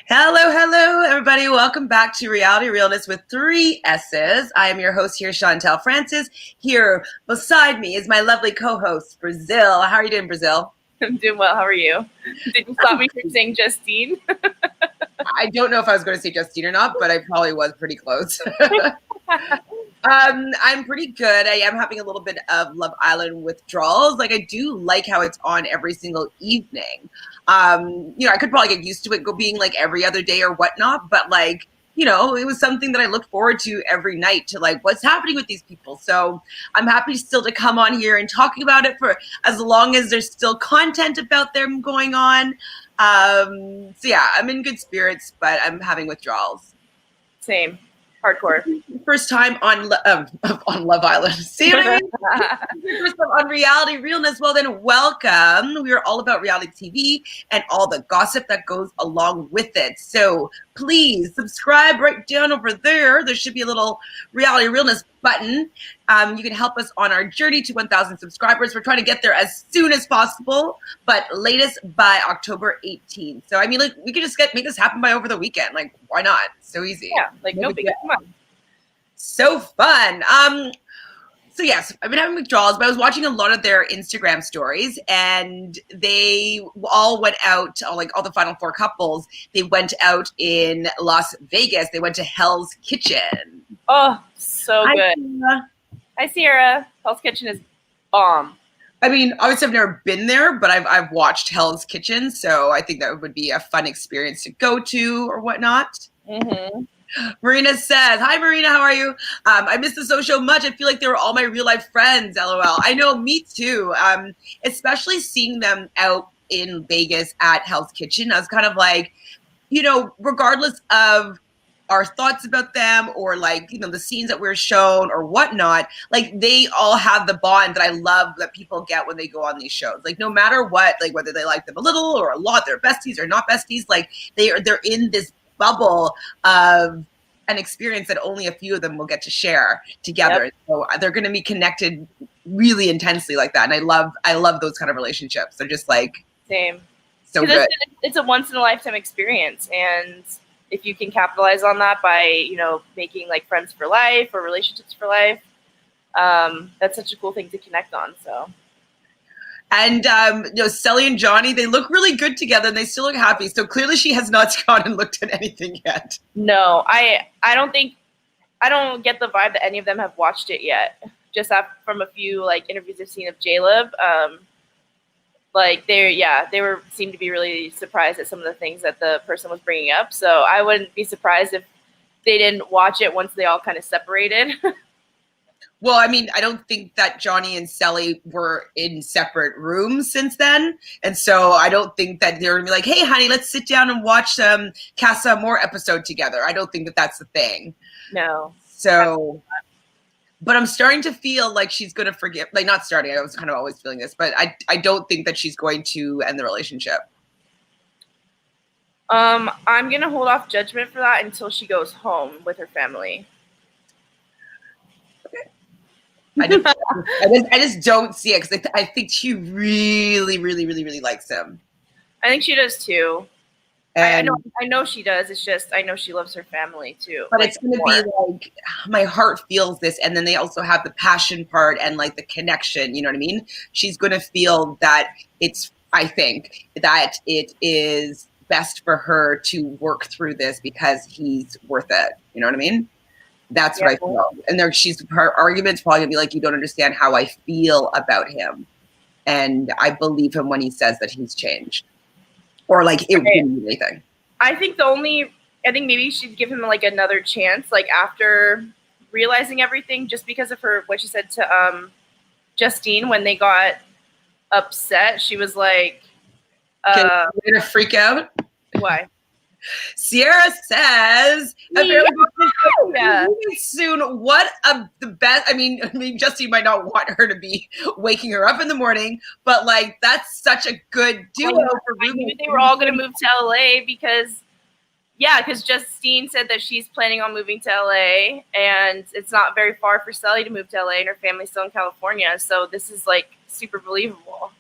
Hello, hello, everybody. Welcome back to Reality Realness with 3 S's. I am your host here, Chantele Francis. Here beside me is my lovely co-host, Brazil. How are you doing, Brazil? I'm doing well. How are you? Did you stop me from saying Justine? I don't know if I was going to say Justine or not, but I probably was pretty close. I'm pretty good. I am having a little bit of Love Island withdrawals. Like, I do like how it's on every single evening. I could probably get used to it being like every other day or whatnot, but like, it was something that I look forward to every night to like what's happening with these people. So I'm happy still to come on here and talking about it for as long as there's still content about them going on. So yeah, I'm in good spirits, but I'm having withdrawals. Same. Hardcore. First time on Love Island. See what I mean? First time on Reality Realness. Well, then welcome. We are all about reality TV and all the gossip that goes along with it. So please subscribe right down over there. There should be a little Reality Realness button. You can help us on our journey to 1,000 subscribers. We're trying to get there as soon as possible, but latest by October 18th. So I mean, like, we could just make this happen by over the weekend. Like, why not? So easy. Yeah, like no big deal. Come on. So fun. So yes, I've been having withdrawals, but I was watching a lot of their Instagram stories, and they all went out, like all the final 4 couples, they went out in Las Vegas. They went to Hell's Kitchen. Oh, so good. Hi, Sierra. Hell's Kitchen is bomb. I mean, obviously I've never been there, but I've watched Hell's Kitchen, so I think that would be a fun experience to go to or whatnot. Mm-hmm. Marina says, hi, Marina, how are you? I miss the social much. I feel like they were all my real life friends, LOL. I know, me too. Especially seeing them out in Vegas at Hell's Kitchen. I was kind of like, regardless of our thoughts about them or like, the scenes that we're shown or whatnot, like they all have the bond that I love that people get when they go on these shows. Like no matter what, like whether they like them a little or a lot, they're besties or not besties, like they're in this bubble of an experience that only a few of them will get to share together. Yep. So they're going to be connected really intensely like that. And I love those kind of relationships. They're just like, same. So good. It's a once in a lifetime experience. And if you can capitalize on that by, making like friends for life or relationships for life, that's such a cool thing to connect on. So. And, Cely and Johnny, they look really good together and they still look happy. So clearly she has not gone and looked at anything yet. No, I don't get the vibe that any of them have watched it yet. Just from a few like interviews I've seen of Jaleb. They seemed to be really surprised at some of the things that the person was bringing up. So I wouldn't be surprised if they didn't watch it once they all kind of separated. Well, I mean, I don't think that Johnny and Cely were in separate rooms since then. And so I don't think that they're going to be like, hey, honey, let's sit down and watch Casa Amor episode together. I don't think that that's the thing. No. So, but I'm starting to feel like she's going to forgive, like not starting, I was kind of always feeling this, but I don't think that she's going to end the relationship. I'm going to hold off judgment for that until she goes home with her family. I just don't see it because I think she really, really, really, really likes him. I think she does too. And I know she does. It's just I know she loves her family too. But it's going to be like my heart feels this, and then they also have the passion part and like the connection. You know what I mean? She's going to feel that I think that it is best for her to work through this because he's worth it. You know what I mean? That's what I feel. And her argument's probably gonna be like, you don't understand how I feel about him. And I believe him when he says that he's changed. Or like it wouldn't mean anything. I think maybe you should give him like another chance, like after realizing everything, just because of what she said to Justine when they got upset. She was like, Can you gonna freak out? Why? Sierra says, soon. What the best? I mean, Justine might not want her to be waking her up in the morning, but like that's such a good duo for I knew they were all going to move to LA because Justine said that she's planning on moving to LA, and it's not very far for Cely to move to LA, and her family's still in California. So this is like super believable.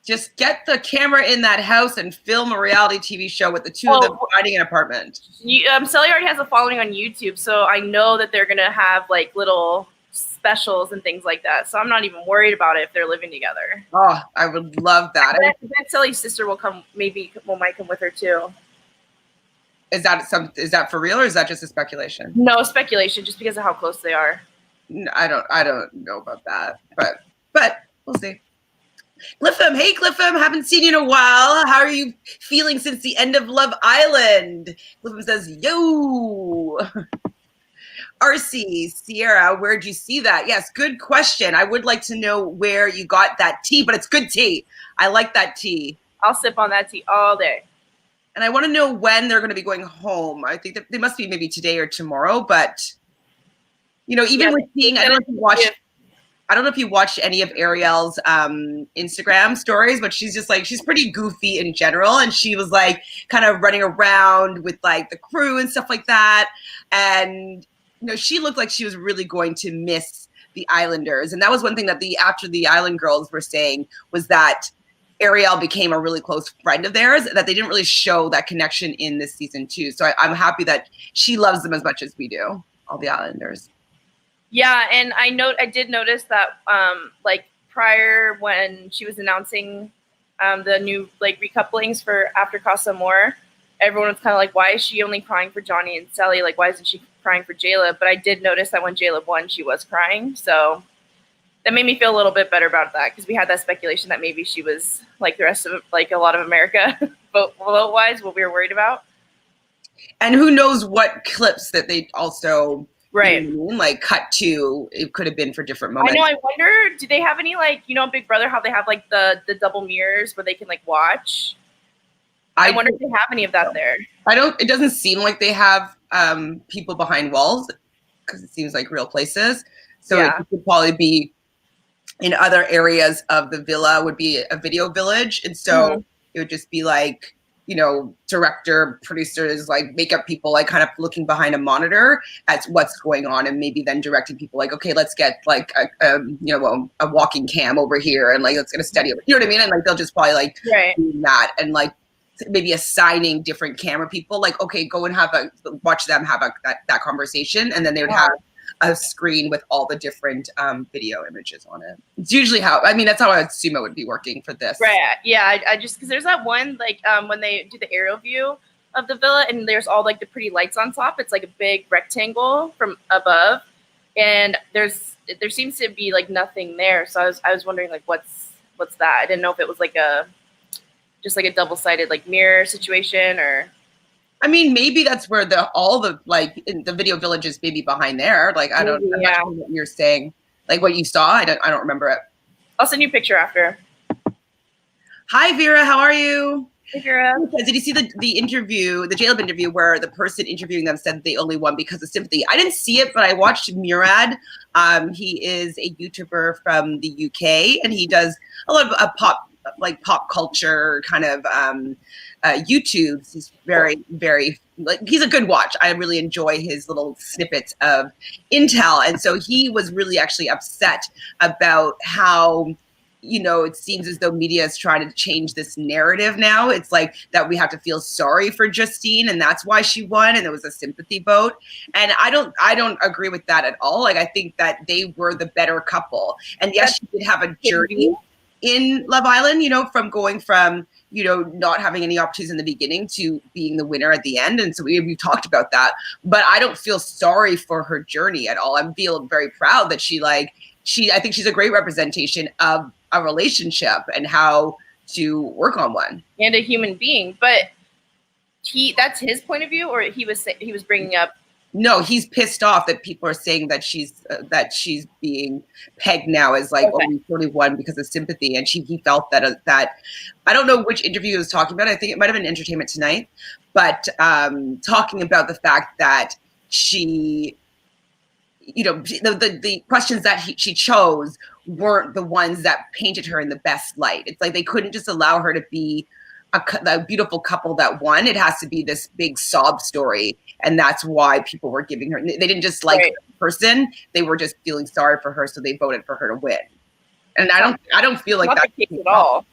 Just get the camera in that house and film a reality TV show with the two of them finding an apartment. Cely already has a following on YouTube, so I know that they're gonna have like little specials and things like that. So I'm not even worried about it if they're living together. Oh, I would love that. And then Cely's sister will come. Maybe might come with her too. Is that for real, or is that just a speculation? No, speculation, just because of how close they are. I don't know about that, but we'll see. Cliffham, hey Cliffham, haven't seen you in a while. How are you feeling since the end of Love Island? Cliffham says, yo. RC, Sierra, where'd you see that? Yes, good question. I would like to know where you got that tea, but it's good tea. I like that tea. I'll sip on that tea all day. And I want to know when they're going to be going home. I think that they must be maybe today or tomorrow, but even with seeing, I don't know if you watched any of Arielle's Instagram stories, but she's pretty goofy in general. And she was like kind of running around with like the crew and stuff like that. And, she looked like she was really going to miss the Islanders. And that was one thing that after the Island girls were saying was that Arielle became a really close friend of theirs, that they didn't really show that connection in this season too. So I'm happy that she loves them as much as we do, all the Islanders. Yeah, and I did notice that like prior when she was announcing the new like recouplings for after Casa Amor, everyone was kind of like, why is she only crying for Johnny and Cely? Like, why isn't she crying for Jaleb? But I did notice that when Jaleb won, she was crying. So that made me feel a little bit better about that, because we had that speculation that maybe she was like the rest of like a lot of America vote-wise, what we were worried about. And who knows what clips that they also right like cut to. It could have been for different moments. I know. I wonder, do they have any like Big Brother, how they have like the double mirrors where they can like watch? I wonder if they have any of that there. It doesn't seem like they have people behind walls, because it seems like real places. So yeah. It could probably be in other areas of the villa, would be a video village. And so it would just be like, director, producers, like makeup people, like kind of looking behind a monitor at what's going on, and maybe then directing people like, okay, let's get like a walking cam over here, and like let's get a steady over. You know what I mean? And like they'll just probably like do that, and like maybe assigning different camera people, like, okay, go and watch them have that conversation, and then they would have a screen with all the different video images on it. It's usually that's how I assume it would be working for this. Right. Yeah. I just, because there's that one, like when they do the aerial view of the villa and there's all like the pretty lights on top. It's like a big rectangle from above, and there seems to be like nothing there. So I was wondering like, what's that? I didn't know if it was like just like a double-sided like mirror situation, or. I mean, maybe that's where all the video villages maybe behind there. Like, I don't know what you're saying. Like what you saw, I don't remember it. I'll send you a picture after. Hi, Vera. How are you? Hey, Vera. Did you see the interview, the Jaleb interview, where the person interviewing them said that they only won because of sympathy? I didn't see it, but I watched Murad. He is a YouTuber from the UK, and he does a lot of pop culture kind of YouTubes. He's very, very he's a good watch. I really enjoy his little snippets of intel. And so he was really actually upset about how, it seems as though media is trying to change this narrative now. It's like that we have to feel sorry for Justine, and that's why she won, and it was a sympathy vote. And I don't agree with that at all. Like, I think that they were the better couple. And yes, she did have a journey in Love Island, from going from, not having any opportunities in the beginning to being the winner at the end. And so we've talked about that, but I don't feel sorry for her journey at all. I feel very proud that I think she's a great representation of a relationship and how to work on one. And a human being, but that's his point of view, or he was bringing up. No, he's pissed off that people are saying that she's being pegged now as like only 41 because of sympathy, and he felt that I don't know which interview he was talking about. I think it might have been Entertainment Tonight, but talking about the fact that she, the questions that she chose weren't the ones that painted her in the best light. It's like they couldn't just allow her to be a beautiful couple that won. It has to be this big sob story. And that's why people were giving her, they didn't just like the person, they were just feeling sorry for her. So they voted for her to win. And I don't feel like that's the case at all.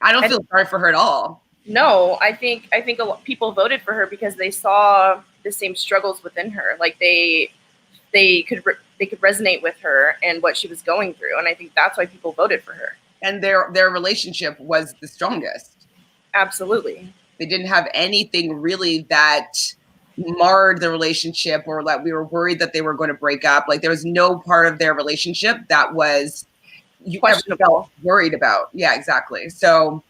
I don't feel sorry for her at all. No, I think a lot people voted for her because they saw the same struggles within her. Like they could resonate with her and what she was going through, and I think that's why people voted for her. And their relationship was the strongest. Absolutely. They didn't have anything really that marred the relationship or that we were worried that they were going to break up. Like there was no part of their relationship that was you ever felt worried about. Yeah, exactly. So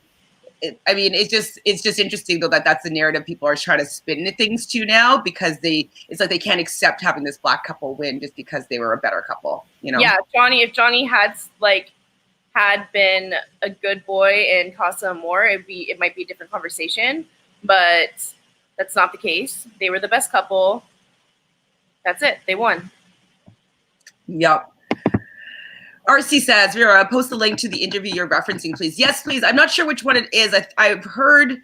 it's just interesting though that that's the narrative people are trying to spin into things to now, because it's like they can't accept having this black couple win just because they were a better couple, you know? Yeah, if Johnny had been a good boy in Casa Amor, it might be a different conversation, but that's not the case. They were the best couple. That's it. They won. Yep. RC says, Vera, post the link to the interview you're referencing, please. Yes, please. I'm not sure which one it is. I've heard,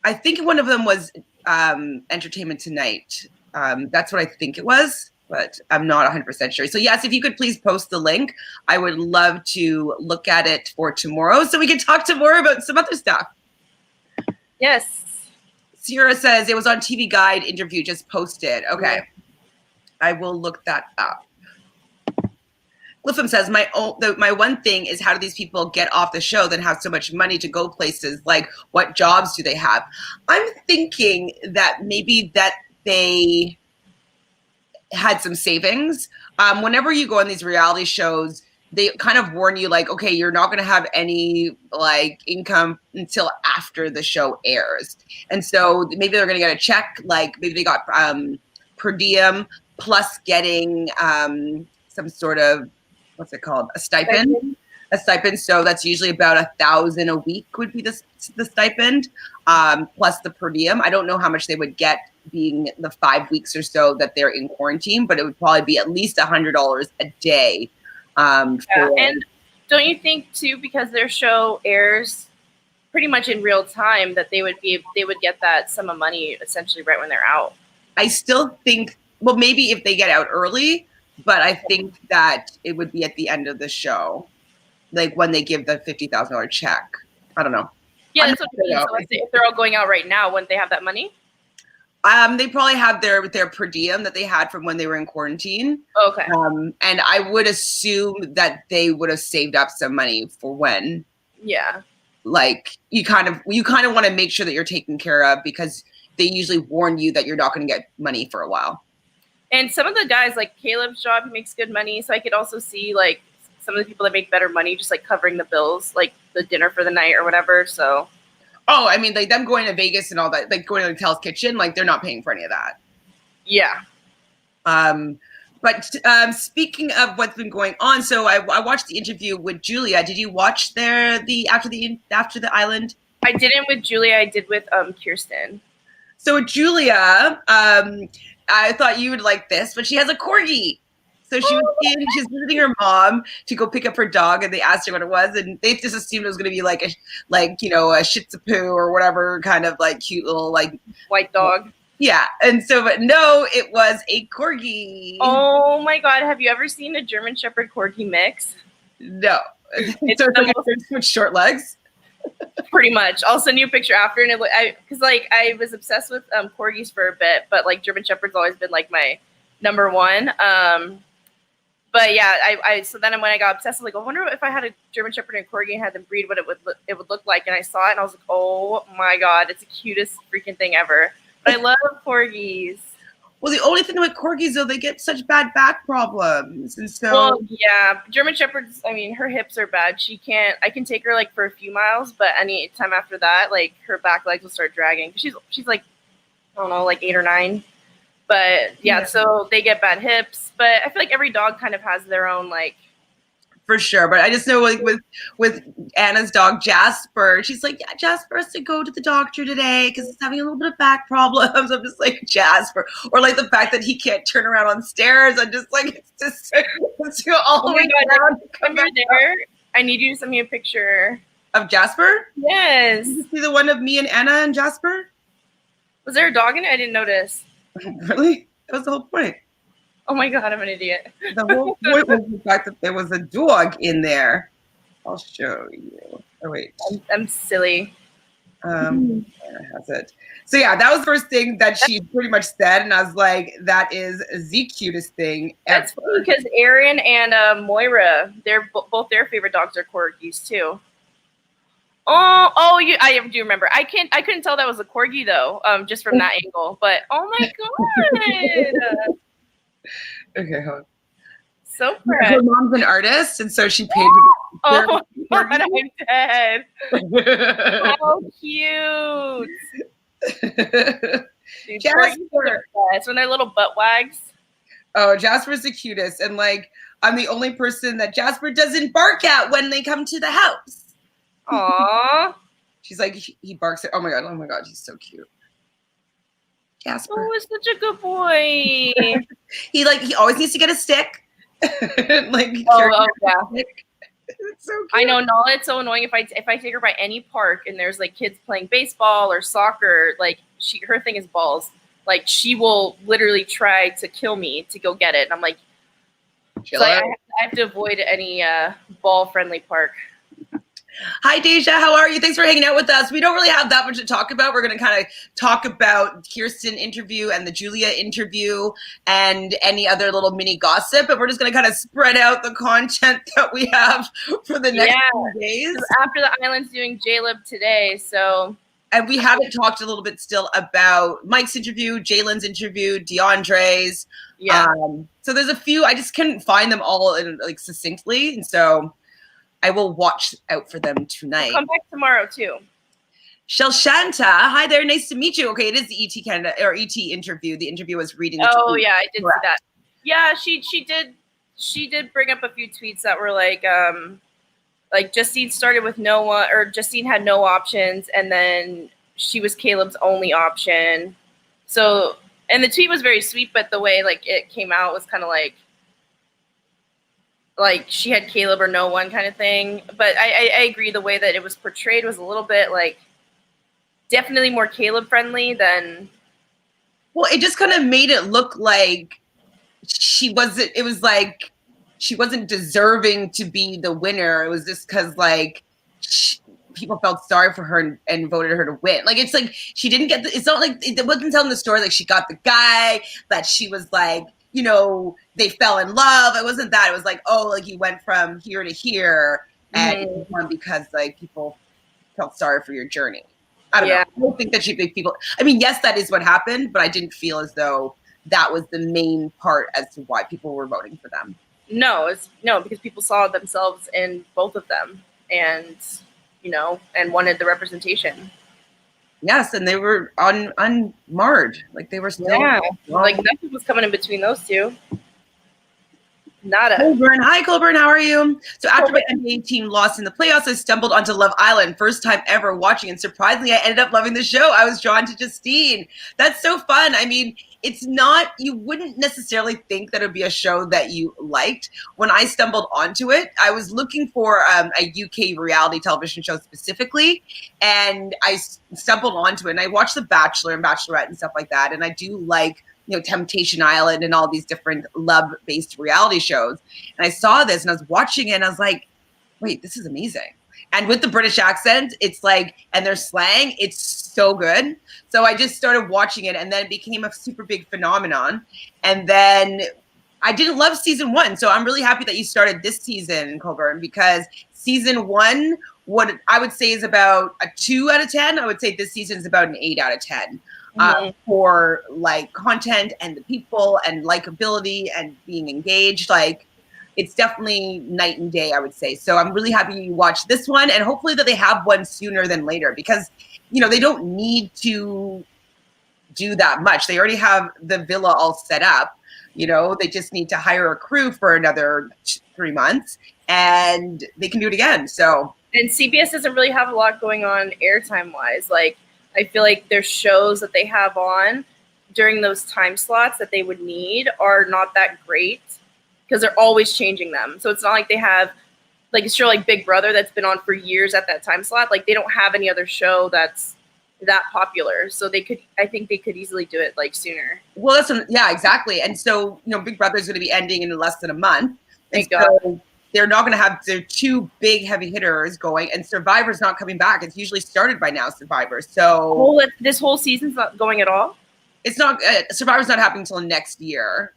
I think one of them was Entertainment Tonight. That's what I think it was, but I'm not 100% sure. So yes, if you could please post the link, I would love to look at it for tomorrow so we can talk to more about some other stuff. Yes. Sierra says, it was on TV Guide interview, just posted. Okay. Yeah. I will look that up. Cliffham says, my one thing is, how do these people get off the show then have so much money to go places? Like, what jobs do they have? I'm thinking that maybe that they had some savings. Whenever you go on these reality shows, they kind of warn you, like, okay, you're not going to have any like income until after the show airs. And so maybe they're going to get a check, like maybe they got per diem plus getting some sort of, what's it called? A stipend. A stipend. So that's usually about $1,000 a week would be the stipend, plus the per diem. I don't know how much they would get being the 5 weeks or so that they're in quarantine, but it would probably be at least $100 a day. And don't you think too, because their show airs pretty much in real time, that they would get that sum of money essentially right when they're out? I still think, well, maybe if they get out early, but I think that it would be at the end of the show, like when they give the $50,000 check. I don't know. Yeah, that's what I mean. So if they're all going out right now, wouldn't they have that money? They probably have their per diem that they had from when they were in quarantine. Okay. And I would assume that they would have saved up some money for when. Yeah. Like you kind of want to make sure that you're taken care of, because they usually warn you that you're not going to get money for a while. And some of the guys, like Caleb's job, he makes good money. So I could also see like some of the people that make better money just like covering the bills, like the dinner for the night or whatever. So. Oh, I mean, like them going to Vegas and all that, like going to Hell's Kitchen, like they're not paying for any of that. Yeah. But speaking of what's been going on, so I watched the interview with Julia. Did you watch after the island? I didn't with Julia. I did with Kirsten. So with Julia, I thought you would like this, but she has a corgi. So she's visiting her mom to go pick up her dog, and they asked her what it was, and they just assumed it was going to be like a Shih Tzu or whatever kind of like cute little like white dog. Yeah, and so but no, it was a corgi. Oh my God! Have you ever seen a German Shepherd corgi mix? No, it's like with short legs. Pretty much. I'll send you a picture after, and because I was obsessed with corgis for a bit, but like German Shepherd's always been like my number one. But yeah, so then when I got obsessed, I was like, I wonder if I had a German Shepherd and corgi and had them breed, what it would look like. And I saw it, and I was like, oh my God, it's the cutest freaking thing ever. But I love corgis. Well, the only thing with corgis, though, they get such bad back problems, and so. Well, yeah, German Shepherds. I mean, her hips are bad. I can take her like for a few miles, but any time after that, like her back legs will start dragging. She's like, I don't know, like 8 or 9. But yeah, so they get bad hips. But I feel like every dog kind of has their own like. For sure, but I just know like with Anna's dog Jasper, she's like, yeah, Jasper has to go to the doctor today because he's having a little bit of back problems. I'm just like, Jasper, or like the fact that he can't turn around on stairs. I'm just like, it's just all the way down. Come there. I need you to send me a picture of Jasper. Yes. Did you see the one of me and Anna and Jasper? Was there a dog in it? I didn't notice. Really? That was the whole point. Oh my God, I'm an idiot. The whole point was the fact that there was a dog in there. I'll show you. Oh wait. I'm silly. Where has it? So yeah, that was the first thing that she pretty much said, and I was like, "That is the cutest thing ever." That's funny because Aaron and Moira, they're both their favorite dogs are corgis too. I do remember. I couldn't tell that was a corgi though, just from that angle. But oh my god! Okay, hold on. So fresh. Her mom's an artist, and so she painted. Oh my god, I'm dead. How cute! Dude, Jasper. It's when their little butt wags. Oh, Jasper's the cutest, and like I'm the only person that Jasper doesn't bark at when they come to the house. Aww. She's like, he barks at. Oh my god, he's so cute. Jasper. Oh, he's such a good boy. he always needs to get a stick. Like oh yeah. Stick. It's so cute. I know, Nala. It's so annoying if I take her by any park and there's like kids playing baseball or soccer. Like her thing is balls. Like she will literally try to kill me to go get it. And I'm like, so I have to avoid any ball friendly park. Hi, Deja. How are you? Thanks for hanging out with us. We don't really have that much to talk about. We're going to kind of talk about Kirsten interview and the Julia interview and any other little mini gossip. But we're just going to kind of spread out the content that we have for the next few days. After the island's doing Jaleb today, so. And we haven't talked a little bit still about Mike's interview, Jalen's interview, DeAndre's. Yeah. So there's a few. I just couldn't find them all like succinctly, and so I will watch out for them tonight. We'll come back tomorrow too. Shelshanta, hi there, nice to meet you. Okay, it is the ET Canada or ET interview. The interview was reading. Oh yeah, I did see that. Yeah, she did bring up a few tweets that were like Justine started with no one, or Justine had no options, and then she was Caleb's only option. So, and the tweet was very sweet, but the way like it came out was kind of like she had Caleb or no one kind of thing. But I agree, the way that it was portrayed was a little bit like definitely more Caleb friendly than. Well, it just kind of made it look like she wasn't. It was like she wasn't deserving to be the winner. It was just because like people felt sorry for her and voted her to win. Like it's like she didn't get. It's not like it wasn't telling the story like she got the guy, that she was like, you know, they fell in love. It wasn't that. It was like, oh, like you went from here to here, and because like people felt sorry for your journey. I don't know. I don't think that she big people. I mean, yes, that is what happened, but I didn't feel as though that was the main part as to why people were voting for them. No, because people saw themselves in both of them, and and wanted the representation. Yes, and they were unmarred. Like they were still like nothing was coming in between those two. Nada. Colburn. Hi, Colburn. How are you? So after my NBA team lost in the playoffs, I stumbled onto Love Island. First time ever watching, and surprisingly, I ended up loving the show. I was drawn to Justine. That's so fun. I mean, it's not, you wouldn't necessarily think that it would be a show that you liked. When I stumbled onto it, I was looking for a UK reality television show specifically, and I stumbled onto it. And I watched The Bachelor and Bachelorette and stuff like that. And I do like, Temptation Island and all these different love-based reality shows. And I saw this and I was watching it and I was like, wait, this is amazing. And with the British accent, it's like, and their slang, it's so good. So I just started watching it, and then it became a super big phenomenon. And then I didn't love season 1. So I'm really happy that you started this season, Colburn, because season 1, what I would say is about a 2 out of 10. I would say this season is about an 8 out of 10. For like content and the people and likability and being engaged. Like it's definitely night and day, I would say. So I'm really happy you watched this one, and hopefully that they have one sooner than later, because they don't need to do that much. They already have the villa all set up. They just need to hire a crew for another 3 months and they can do it again. So, and CBS doesn't really have a lot going on airtime wise. Like I feel like their shows that they have on during those time slots that they would need are not that great because they're always changing them. So it's not like they have like a show like Big Brother that's been on for years at that time slot. Like they don't have any other show that's that popular. So I think they could easily do it like sooner. Well, yeah, exactly. And so, Big Brother is going to be ending in less than a month. Thank God. they're not going to have their two big heavy hitters going, and Survivor's not coming back. It's usually started by now, Survivor. So this whole season's not going at all? It's not, Survivor's not happening until next year.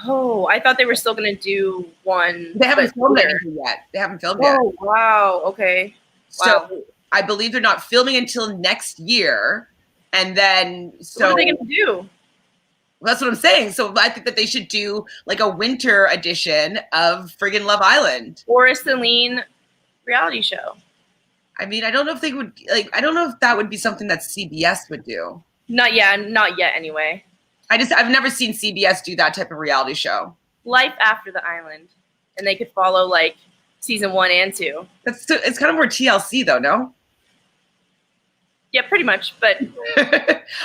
Oh, I thought they were still going to do one. They haven't filmed anything yet. They haven't filmed yet. Oh, wow. Okay. Wow. So I believe they're not filming until next year. And then, so what are they going to do? That's what I'm saying. So I think that they should do like a winter edition of friggin' Love Island. Or a Celine reality show. I mean, I don't know if they would, like, I don't know if that would be something that CBS would do. Not yet anyway. I've never seen CBS do that type of reality show. Life after the island. And they could follow like season 1 and 2. It's kind of more TLC though, no? Yeah, pretty much. But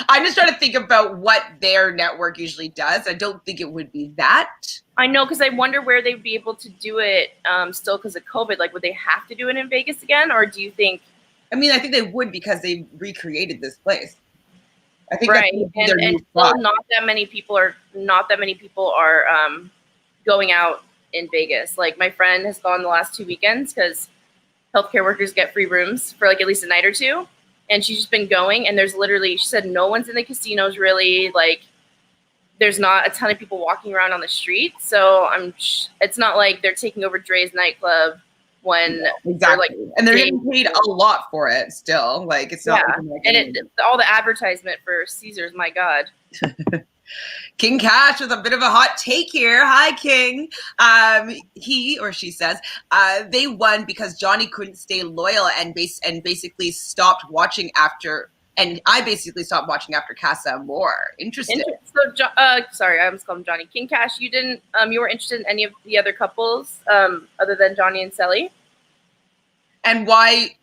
I'm just trying to think about what their network usually does. I don't think it would be that. I know, because I wonder where they'd be able to do it still because of COVID. Like, would they have to do it in Vegas again? Or do you think? I mean, I think they would because they recreated this place. I think right, and still not that many people are going out in Vegas. Like my friend has gone the last 2 weekends because healthcare workers get free rooms for like at least a night or two, and she's just been going. And there's literally, she said, no one's in the casinos really. Like there's not a ton of people walking around on the street, so it's not like they're taking over Dre's nightclub. When exactly, and they're getting paid a lot for it still. Like it's not, and all the advertisement for Caesars. My God, King Cash with a bit of a hot take here. Hi, King. He or she says they won because Johnny couldn't stay loyal and basically stopped watching after. And I basically stopped watching after Casa Amor. Interesting. So, sorry, I almost called him Johnny. King Cash, you didn't, you weren't interested in any of the other couples other than Johnny and Cely? And why,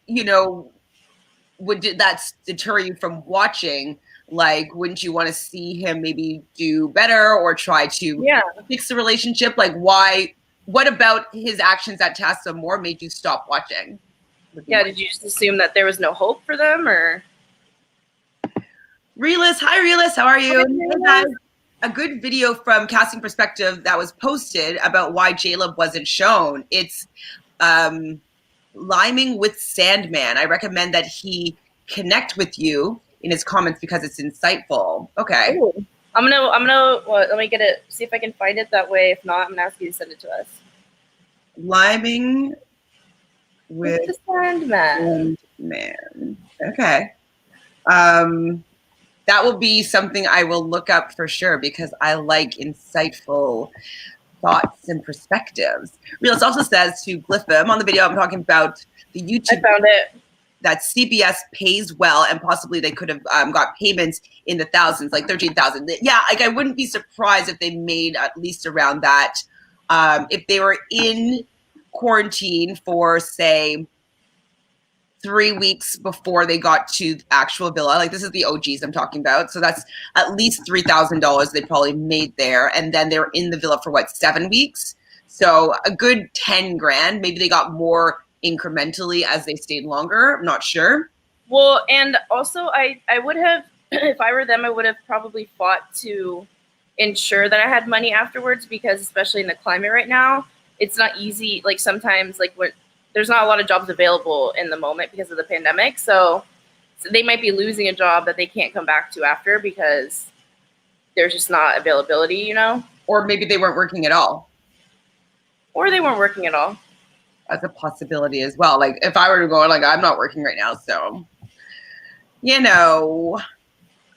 would that deter you from watching? Like, wouldn't you want to see him maybe do better or try to fix the relationship? Like, why? What about his actions at Casa Amor made you stop watching? Yeah, did you just assume that there was no hope for them, or? Realist, hi Realist, how are you? Hey guys, a good video from Casting Perspective that was posted about why Jaleb wasn't shown. It's liming with Sandman. I recommend that he connect with you in his comments because it's insightful. Okay. Ooh. I'm gonna let me get it, see if I can find it that way. If not, I'm gonna ask you to send it to us. Liming with the Sandman. Okay. That will be something I will look up for sure because I like insightful thoughts and perspectives. Realist also says to Glyphim on the video I'm talking about the YouTube. I found it. That CBS pays well, and possibly they could have got payments in the thousands, like 13,000. Yeah, like I wouldn't be surprised if they made at least around that. If they were in quarantine for say 3 weeks before they got to the actual villa. Like this is the OGs I'm talking about. So that's at least $3,000 they probably made there. And then they were in the villa for 7 weeks. So a good 10 grand. Maybe they got more incrementally as they stayed longer. I'm not sure. Well, and also I would have, if I were them, I would have probably fought to ensure that I had money afterwards, because especially in the climate right now, it's not easy. Like sometimes like there's not a lot of jobs available in the moment because of the pandemic. So they might be losing a job that they can't come back to after because there's just not availability, Or maybe they weren't working at all. Or they weren't working at all. That's a possibility as well. Like if I were to go, like I'm not working right now. So,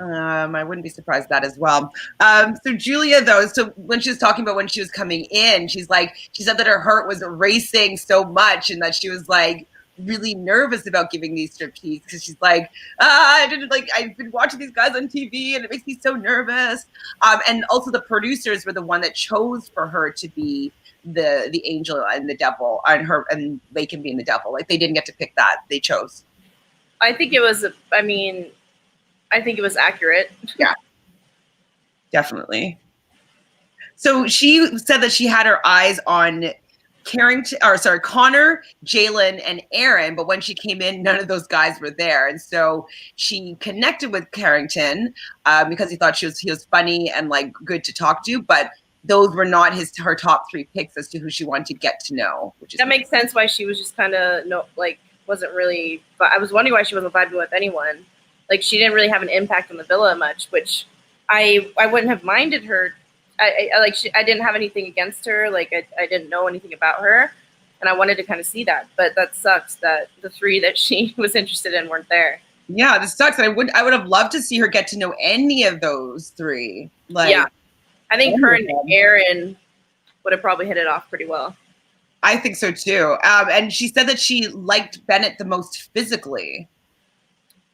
I wouldn't be surprised at that as well. So Julia, though, so when she was talking about when she was coming in, she said that her heart was racing so much and that she was like really nervous about giving these striptease because she's like, I've been watching these guys on TV and it makes me so nervous. And also the producers were the one that chose for her to be the angel and the devil and they can be in the devil. Like they didn't get to pick that. They chose. I think it was accurate. Yeah, definitely. So she said that she had her eyes on Connor, Jalen, and Aaron, but when she came in, none of those guys were there. And so she connected with Carrington because he thought he was funny and like good to talk to, but those were not her top 3 picks as to who she wanted to get to know. That makes sense why she was just kind of wasn't really. But I was wondering why she wasn't vibing with anyone. Like she didn't really have an impact on the villa much, which I wouldn't have minded her. I didn't have anything against her. Like I didn't know anything about her, and I wanted to kind of see that. But that sucks that the 3 that she was interested in weren't there. Yeah, this sucks. I would have loved to see her get to know any of those 3. Like, yeah, I think her and Aaron would have probably hit it off pretty well. I think so too. And she said that she liked Bennett the most physically.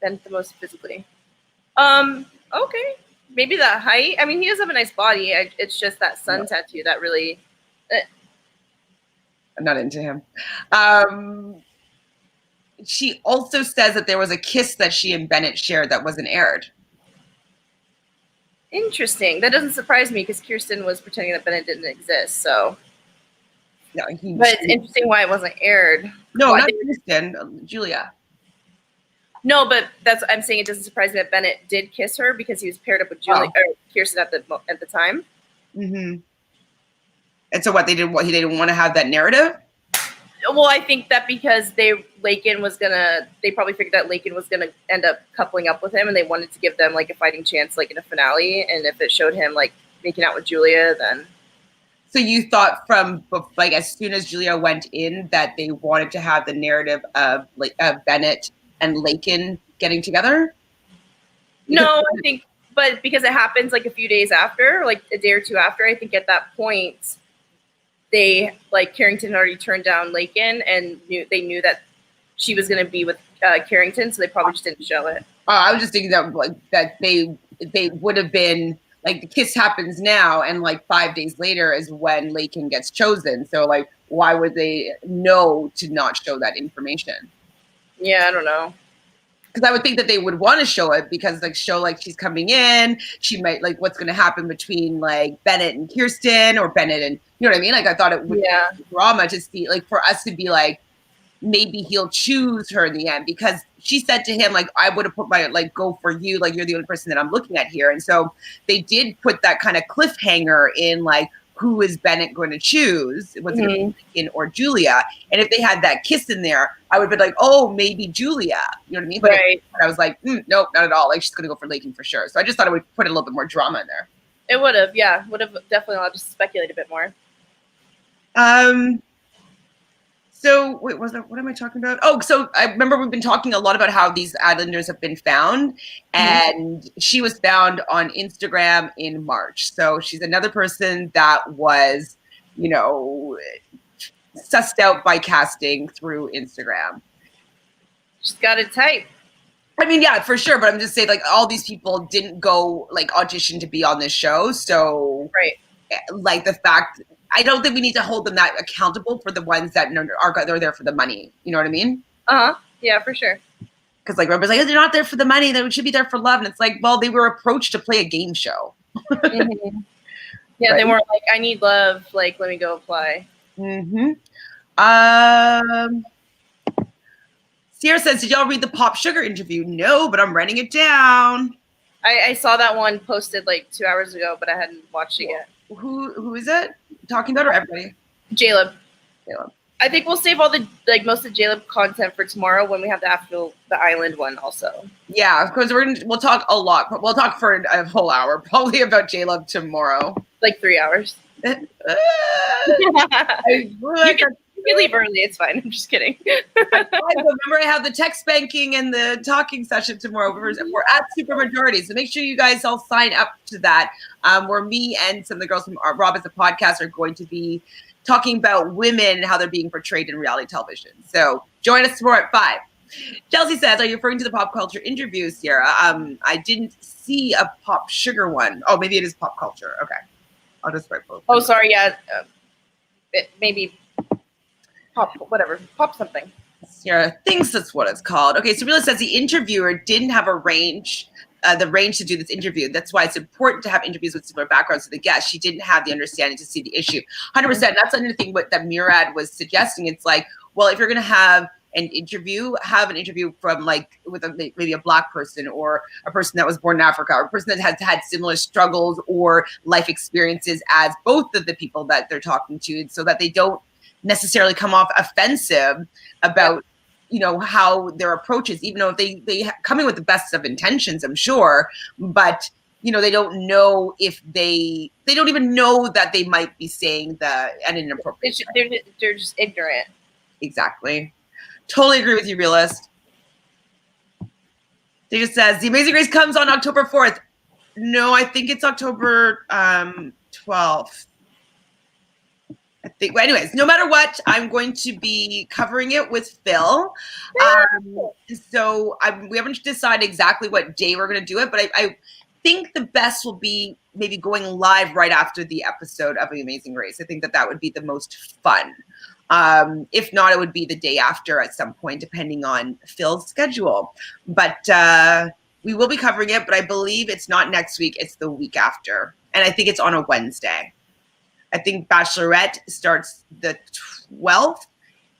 Bennett the most physically. Okay. Maybe the height. I mean, he does have a nice body. It's just that sun tattoo that really. I'm not into him. She also says that there was a kiss that she and Bennett shared that wasn't aired. Interesting. That doesn't surprise me because Kirsten was pretending that Bennett didn't exist. So. Yeah, but it's interesting why it wasn't aired. No, not Kirsten. Julia. No, but I'm saying it doesn't surprise me that Bennett did kiss her because he was paired up with Julia or Kirsten at the time. Mm-hmm. And so what they didn't want to have that narrative? Well, I think that because they probably figured that Lakin was gonna end up coupling up with him, and they wanted to give them like a fighting chance, like in a finale. And if it showed him like making out with Julia, then. So you thought from like as soon as Julia went in that they wanted to have the narrative of Bennett and Lakin getting together? No, I think, but because it happens like a few days after, like a day or 2 after, I think at that point. They Carrington already turned down Lakin and they knew that she was going to be with Carrington, so they probably just didn't show it. I was just thinking that they would have been like the kiss happens now, and 5 days later is when Lakin gets chosen. So why would they know to not show that information? Yeah, I don't know. Because I would think that they would want to show it because she's coming in, she might what's going to happen between Bennett and Kirsten or Bennett and you know what I mean? I thought it would be drama to see for us to be maybe he'll choose her in the end because she said to him I would have put my go for you, you're the only person that I'm looking at here. And so they did put that kind of cliffhanger in who is Bennett going to choose? Was it Lakin or Julia? And if they had that kiss in there, I would have been oh, maybe Julia. You know what I mean? But right. I was nope, not at all. She's going to go for Lakin for sure. So I just thought it would put a little bit more drama in there. It would have, yeah. Would have definitely allowed to speculate a bit more. So wait, what am I talking about? Oh, so I remember we've been talking a lot about how these islanders have been found, and she was found on Instagram in March. So she's another person that was, sussed out by casting through Instagram. She's got a type. I mean, yeah, for sure. But I'm just saying, all these people didn't go audition to be on this show. So, right. The fact. I don't think we need to hold them that accountable for the ones that they're there for the money. You know what I mean? Yeah, for sure. Because everybody's they're not there for the money. They should be there for love. And it's well, they were approached to play a game show. Mm-hmm. Yeah, right. They weren't I need love. Let me go apply. Mm-hmm. Sierra says, did y'all read the Pop Sugar interview? No, but I'm writing it down. I saw that one posted 2 hours ago, but I hadn't watched it yet. Who is it talking about, or everybody? Jaleb. I think we'll save all the most of Jaleb content for tomorrow when we have the island one also. Yeah, because we'll talk a lot. We'll talk for a whole hour probably about Jaleb tomorrow. 3 hours. You can leave early. It's fine. I'm just kidding. Remember, I have the text banking and the talking session tomorrow. We're at Supermajority, so make sure you guys all sign up to that. Where me and some of the girls from Rob as a Podcast are going to be talking about women, how they're being portrayed in reality television. So join us tomorrow at 5. Chelsea says, are you referring to the pop culture interview, Sierra? I didn't see a Pop Sugar one. Oh, maybe it is pop culture. Okay. I'll just write both. Oh, sorry. Yeah. Maybe pop, whatever. Pop something. Sierra thinks that's what it's called. Okay, so Real says the interviewer didn't have the range to do this interview. That's why it's important to have interviews with similar backgrounds to the guest. She didn't have the understanding to see the issue. 100%. That's another thing that Murad was suggesting. It's well, if you're going to have an interview, have an interview from like with maybe a Black person or a person that was born in Africa or a person that has had similar struggles or life experiences as both of the people that they're talking to, so that they don't necessarily come off offensive about how their approach is, even though they come in with the best of intentions, I'm sure, but they don't know if they don't even know that they might be saying an inappropriate. They're just ignorant. Exactly. Totally agree with you, Realist. They just says The Amazing Race comes on October 4th. No, I think it's October 12th. I think. Well, anyways, no matter what, I'm going to be covering it with Phil. So we haven't decided exactly what day we're going to do it, but I think the best will be maybe going live right after the episode of The Amazing Race. I think that would be the most fun. If not, it would be the day after at some point, depending on Phil's schedule. But we will be covering it, but I believe it's not next week. It's the week after. And I think it's on a Wednesday. I think Bachelorette starts the 12th.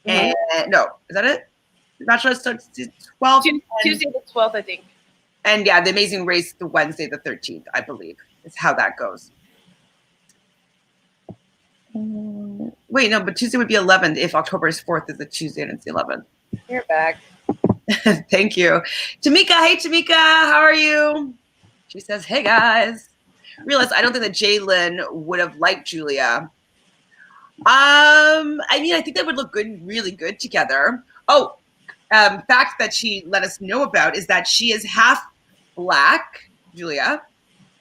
And no, is that it? Bachelorette starts the 12th. Tuesday the 12th, I think. And yeah, The Amazing Race, the Wednesday the 13th, I believe, is how that goes. Wait, no, but Tuesday would be 11th if October 4th is a Tuesday and it's the 11th. You're back. Thank you. Tamika, hey Tamika, how are you? She says, hey guys. Realize I don't think that Jalen would have liked Julia. I mean, I think they would look good, really good together. Oh, fact that she let us know about is that she is half Black, Julia,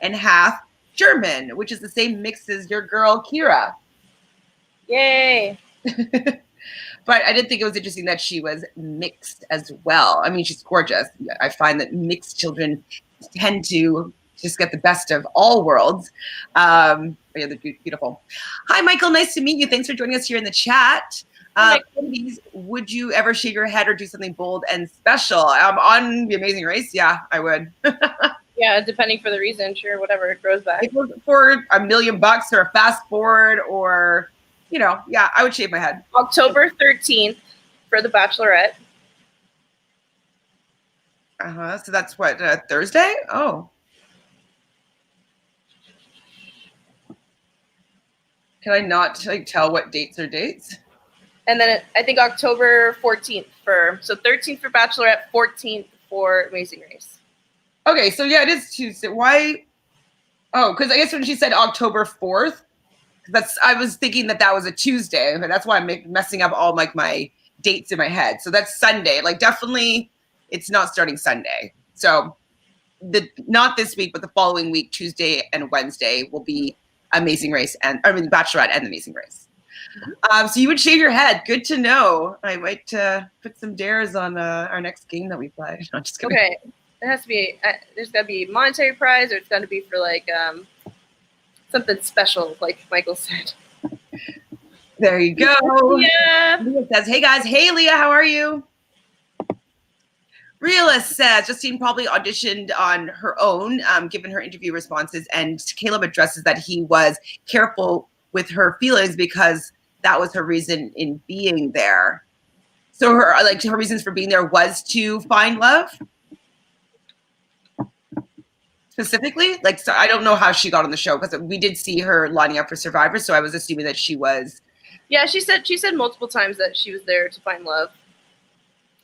and half German, which is the same mix as your girl Kira. Yay. But I did think it was interesting that she was mixed as well. I mean, she's gorgeous. I find that mixed children tend to just get the best of all worlds. But yeah, they're beautiful. Hi, Michael. Nice to meet you. Thanks for joining us here in the chat. Ladies, would you ever shave your head or do something bold and special? On The Amazing Race, yeah, I would. Yeah, depending for the reason, sure, whatever, it grows back. If it was for $1 million or a fast forward or, yeah, I would shave my head. October 13th for the Bachelorette. So that's what, Thursday? Oh. Can I not tell what dates are dates? And then I think October 14th so 13th for Bachelorette, 14th for Amazing Race. Okay, so yeah, it is Tuesday. Why? Oh, because I guess when she said October 4th, I was thinking that was a Tuesday, and that's why I'm messing up all my dates in my head. So that's Sunday. Definitely, it's not starting Sunday. So not this week, but the following week, Tuesday and Wednesday will be Amazing Race Bachelorette and Amazing Race. So you would shave your head. Good to know. I might put some dares on our next game that we play. No, just kidding. Okay, it has to be. There's got to be a monetary prize, or it's got to be for something special, like Michael said. There you go. Yeah. Leah says, "Hey guys, hey Leah, how are you?" Realist says Justine probably auditioned on her own, given her interview responses, and Caleb addresses that he was careful with her feelings because that was her reason in being there. So her reasons for being there was to find love. Specifically, so I don't know how she got on the show because we did see her lining up for Survivor, so I was assuming that she was. Yeah, she said multiple times that she was there to find love,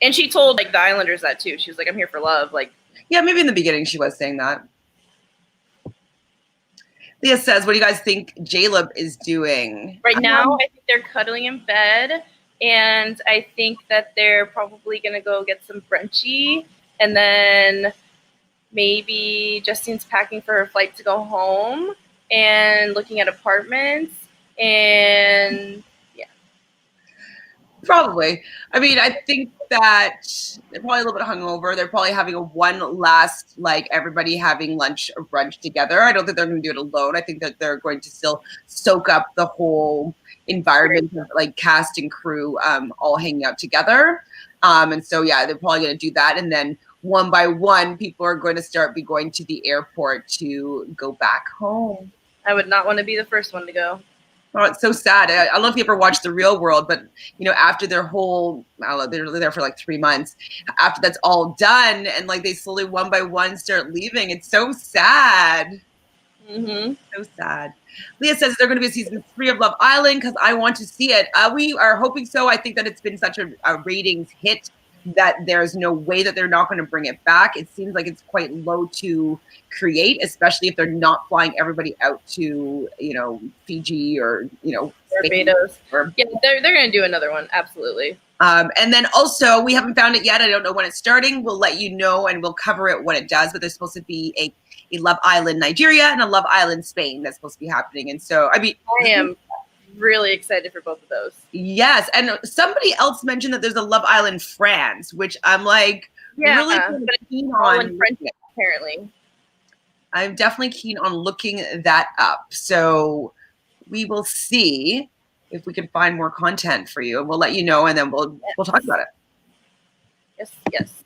and she told the Islanders that too. She was like, "I'm here for love." Yeah, maybe in the beginning she was saying that. Leah says, "What do you guys think Jaleb is doing right now?" I think they're cuddling in bed, and I think that they're probably gonna go get some brunchy, and then maybe Justine's packing for her flight to go home and looking at apartments, and yeah. Probably. I mean, I think that they're probably a little bit hungover. They're probably having one last, everybody having lunch or brunch together. I don't think they're going to do it alone. I think that they're going to still soak up the whole environment of cast and crew all hanging out together. And so, yeah, they're probably going to do that. And then one by one, people are going to be going to the airport to go back home. I would not want to be the first one to go. Oh, it's so sad. I don't know if you ever watched The Real World, but after their whole, I don't know, they're there for like 3 months. After that's all done, and like they slowly one by one start leaving. It's so sad. Mm-hmm. So sad. Leah says they're going to be a season 3 of Love Island because I want to see it. We are hoping so. I think that it's been such a ratings hit that there's no way that they're not going to bring it back. It seems like it's quite low to create, especially if they're not flying everybody out to, Fiji or, Barbados. Yeah, they're going to do another one. Absolutely. And then also, we haven't found it yet. I don't know when it's starting. We'll let you know and we'll cover it when it does. But there's supposed to be a Love Island Nigeria and a Love Island Spain that's supposed to be happening. And so, I am really excited for both of those. Yes. And somebody else mentioned that there's a Love Island France, which I'm like, really keen on. French, apparently. I'm definitely keen on looking that up. So we will see if we can find more content for you, and we'll let you know, and then we'll talk about it. Yes.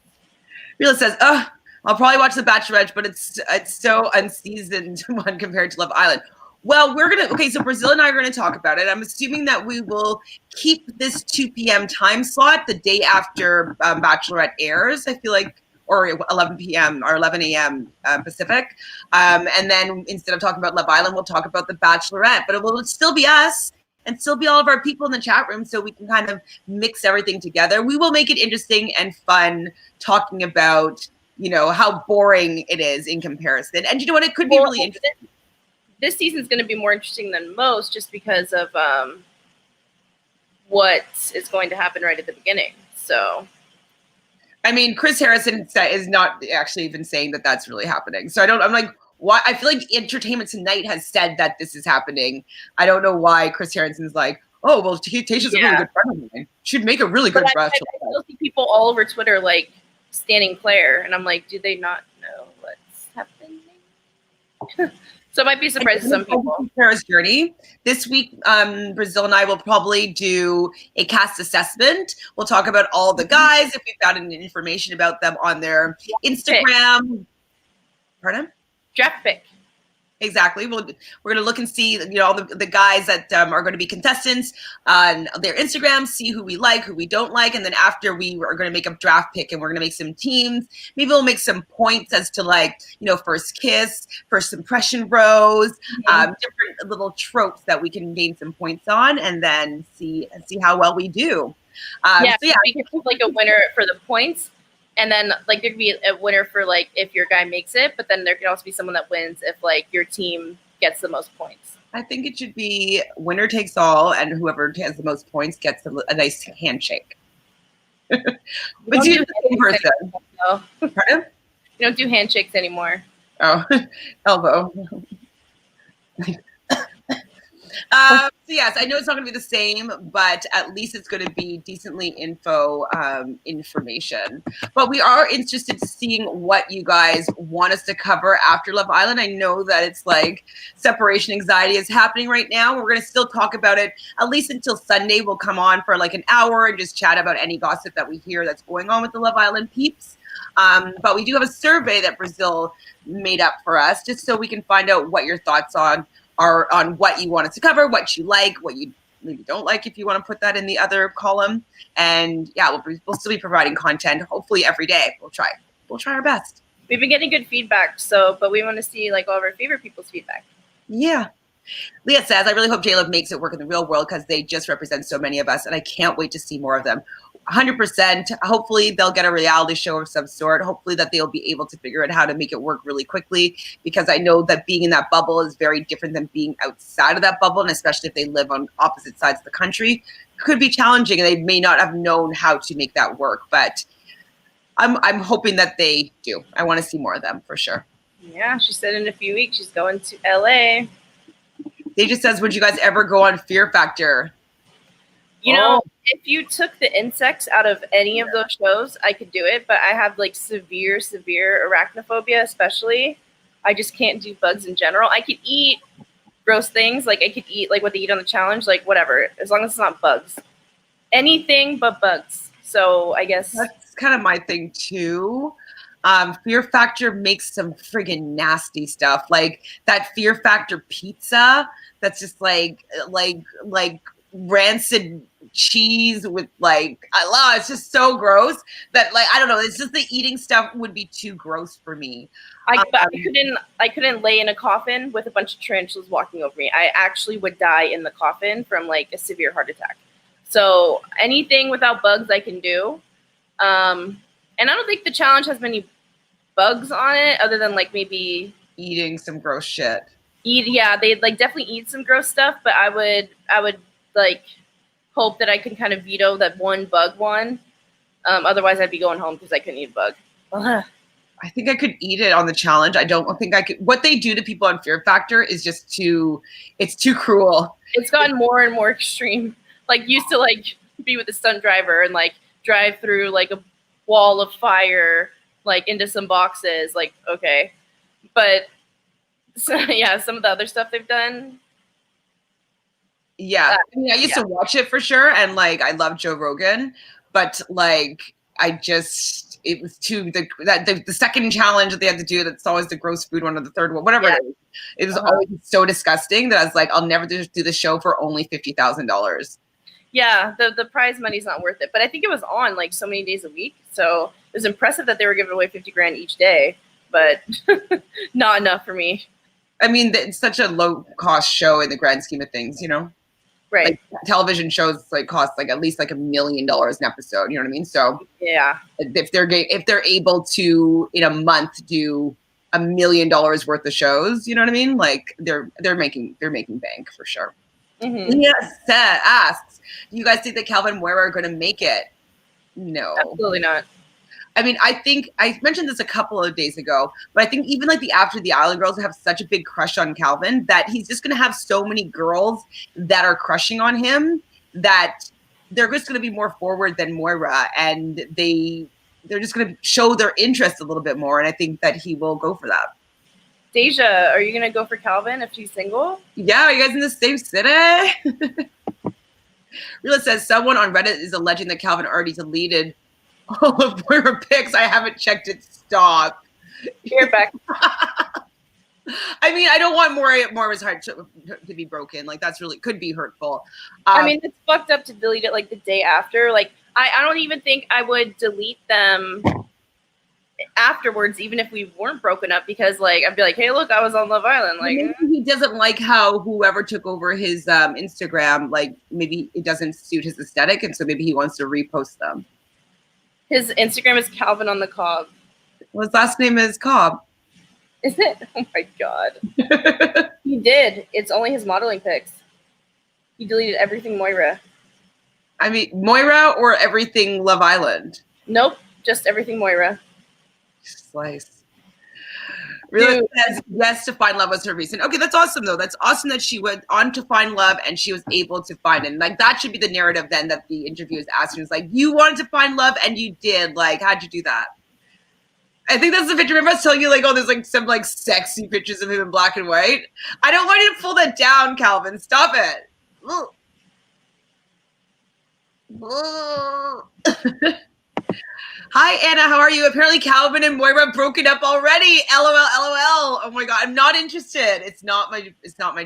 Rila says, I'll probably watch The Bachelorette, but it's so unseasoned one compared to Love Island. Well, so Brazil and I are going to talk about it. I'm assuming that we will keep this 2 p.m. time slot the day after Bachelorette airs, I feel like, or 11 p.m. or 11 a.m. Pacific. And then instead of talking about Love Island, we'll talk about The Bachelorette. But it will still be us and still be all of our people in the chat room, so we can kind of mix everything together. We will make it interesting and fun talking about, how boring it is in comparison. And you know what? It could be really interesting. This season's going to be more interesting than most just because of what is going to happen right at the beginning. So, Chris Harrison is not actually even saying that that's really happening. So I'm like, why? I feel like Entertainment Tonight has said that this is happening. I don't know why Chris Harrison's like, oh, well, Tayshia's a really good friend of mine. She'd make a really good Bachelorette. I still see people all over Twitter like standing Claire, and I'm like, do they not know what's happening? So it might be a surprise to some people. Claire's journey. This week, Brazil and I will probably do a cast assessment. We'll talk about all the guys, if we found any information about them on their Instagram. Pardon? Draft pick. Exactly. We're going to look and see, all the guys that are going to be contestants on their Instagram, see who we like, who we don't like. And then after, we are going to make a draft pick, and we're going to make some teams. Maybe we'll make some points as to first kiss, first impression rose, different little tropes that we can gain some points on, and then see how well we do. We can put a winner for the points. And then, there could be a winner for, if your guy makes it, but then there could also be someone that wins if, your team gets the most points. I think it should be winner takes all, and whoever has the most points gets a nice handshake. But you're the same person. No. Pardon? You don't do handshakes anymore. Oh, elbow. So yes, I know it's not going to be the same, but at least it's going to be decently information. But we are interested in seeing what you guys want us to cover after Love Island. I know that it's separation anxiety is happening right now. We're going to still talk about it at least until Sunday. We'll come on for an hour and just chat about any gossip that we hear that's going on with the Love Island peeps. But we do have a survey that Brazil made up for us, just so we can find out what your thoughts are on what you want us to cover, what you like, what you maybe don't like, if you want to put that in the other column. And we'll still be providing content, hopefully every day. We'll try our best. We've been getting good feedback, but we want to see all of our favorite people's feedback. Yeah. Leah says, I really hope Jaleb makes it work in the real world because they just represent so many of us, and I can't wait to see more of them. 100%. Hopefully they'll get a reality show of some sort. Hopefully that they'll be able to figure out how to make it work really quickly, because I know that being in that bubble is very different than being outside of that bubble, and especially if they live on opposite sides of the country, could be challenging, and they may not have known how to make that work. But I'm hoping that they do. I want to see more of them for sure. Yeah, she said in a few weeks she's going to LA. They just says, would you guys ever go on Fear Factor? If you took the insects out of any of those shows, I could do it. But I have severe arachnophobia, especially. I just can't do bugs in general. I could eat gross things. I could eat what they eat on the challenge, whatever, as long as it's not bugs. Anything but bugs. So I guess that's kind of my thing too. Fear Factor makes some friggin' nasty stuff, like that Fear Factor pizza. That's just like rancid cheese with like I love. It's just so gross that like I don't know. It's just the eating stuff would be too gross for me. I couldn't lay in a coffin with a bunch of tarantulas walking over me. I actually would die in the coffin from like a severe heart attack. So anything without bugs I can do. And I don't think the challenge has many bugs on it other than like maybe eating some gross shit. They'd like definitely eat some gross stuff, but I would like hope that I can kind of veto that one bug one. Otherwise I'd be going home because I couldn't eat a bug. Ugh. I think I could eat it on the challenge. I don't think I could. What they do to people on Fear Factor is just it's too cruel. It's gotten more and more extreme. Like used to like be with a stunt driver and like drive through like a wall of fire, like into some boxes. Like, okay. But so, yeah, some of the other stuff they've done. Yeah. I mean, I used to watch it for sure. And like, I love Joe Rogan, but like, it was too the second challenge that they had to do. That's always the gross food one or the third one, whatever it is. It was always so disgusting that I was like, I'll never do the show for only $50,000. Yeah, the prize money's not worth it. But I think it was on like so many days a week, so it was impressive that they were giving away $50,000 each day, but not enough for me. I mean, it's such a low cost show in the grand scheme of things, you know. Right. Like, television shows like cost like at least like $1 million an episode. You know what I mean? So yeah, if they're able to in a month do $1 million worth of shows, you know what I mean? Like they're making bank for sure. Mm-hmm. Yes, Seth asks, do you guys think that Calvin and Moira are going to make it? No, absolutely not. I mean, I think I mentioned this a couple of days ago, but I think even like the After the Island girls have such a big crush on Calvin that he's just going to have so many girls that are crushing on him that they're just going to be more forward than Moira, and they're just going to show their interest a little bit more. And I think that he will go for that. Deja, are you going to go for Calvin if she's single? Yeah, are you guys in the same city? Reela says someone on Reddit is alleging that Calvin already deleted all of Moira pics. I haven't checked it. Stop. You're back. I mean, I don't want Moira's heart to be broken. Like that's really could be hurtful. I mean, it's fucked up to delete it like the day after. Like I don't even think I would delete them afterwards, even if we weren't broken up, because like I'd be like, hey, look, I was on Love Island. Like maybe he doesn't like how whoever took over his Instagram, like maybe it doesn't suit his aesthetic, and so maybe he wants to repost them. His Instagram is Calvin on the Cob. Well, his last name is Cobb. Is it? Oh my god. He did. It's only his modeling pics. He deleted everything Moira. I mean, Moira or everything Love Island? Nope, just everything Moira. Slice. Really says yes to find love was her reason. Okay, that's awesome though. That's awesome that she went on to find love and she was able to find it. And like that should be the narrative then that the interview is asking. It's like, you wanted to find love and you did. Like, how'd you do that? I think that's the picture. Remember I was telling you like, oh, there's like some like sexy pictures of him in black and white. I don't want you to pull that down, Calvin. Stop it. Hi, Anna. How are you? Apparently, Calvin and Moira broken up already. LOL, LOL. Oh my god, I'm not interested. It's not my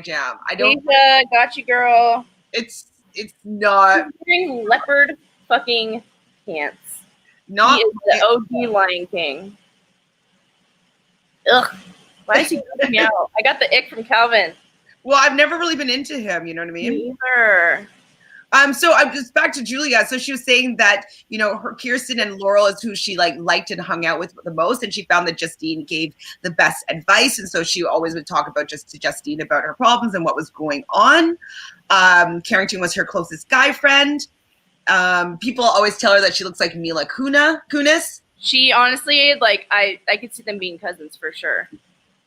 jam. I don't. Lisa, got you, girl. It's not. He's wearing leopard fucking pants. Not. He is the OG Lion King. Ugh. Why is he freaking me out? I got the ick from Calvin. Well, I've never really been into him. You know what I mean? Me either. So I'm just back to Julia. So she was saying that, you know, her Kirsten and Laurel is who she like liked and hung out with the most. And she found that Justine gave the best advice. And so she always would talk about to Justine about her problems and what was going on. Carrington was her closest guy friend. People always tell her that she looks like Mila Kunis. She honestly, like, I could see them being cousins for sure.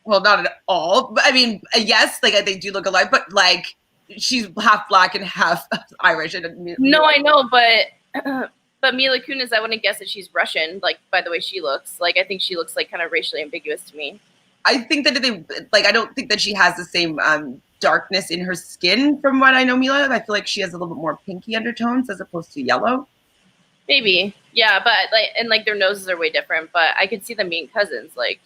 Well, not at all. But I mean, yes, like they do look alike, but like, she's half black and half Irish. No, I know, but Mila Kunis, I wouldn't guess that she's Russian, like by the way she looks. Like I think she looks like kind of racially ambiguous to me. I think that I don't think that she has the same darkness in her skin from what I know Mila. I feel like she has a little bit more pinky undertones as opposed to yellow. Maybe. Yeah, but like their noses are way different, but I could see them being cousins. Like,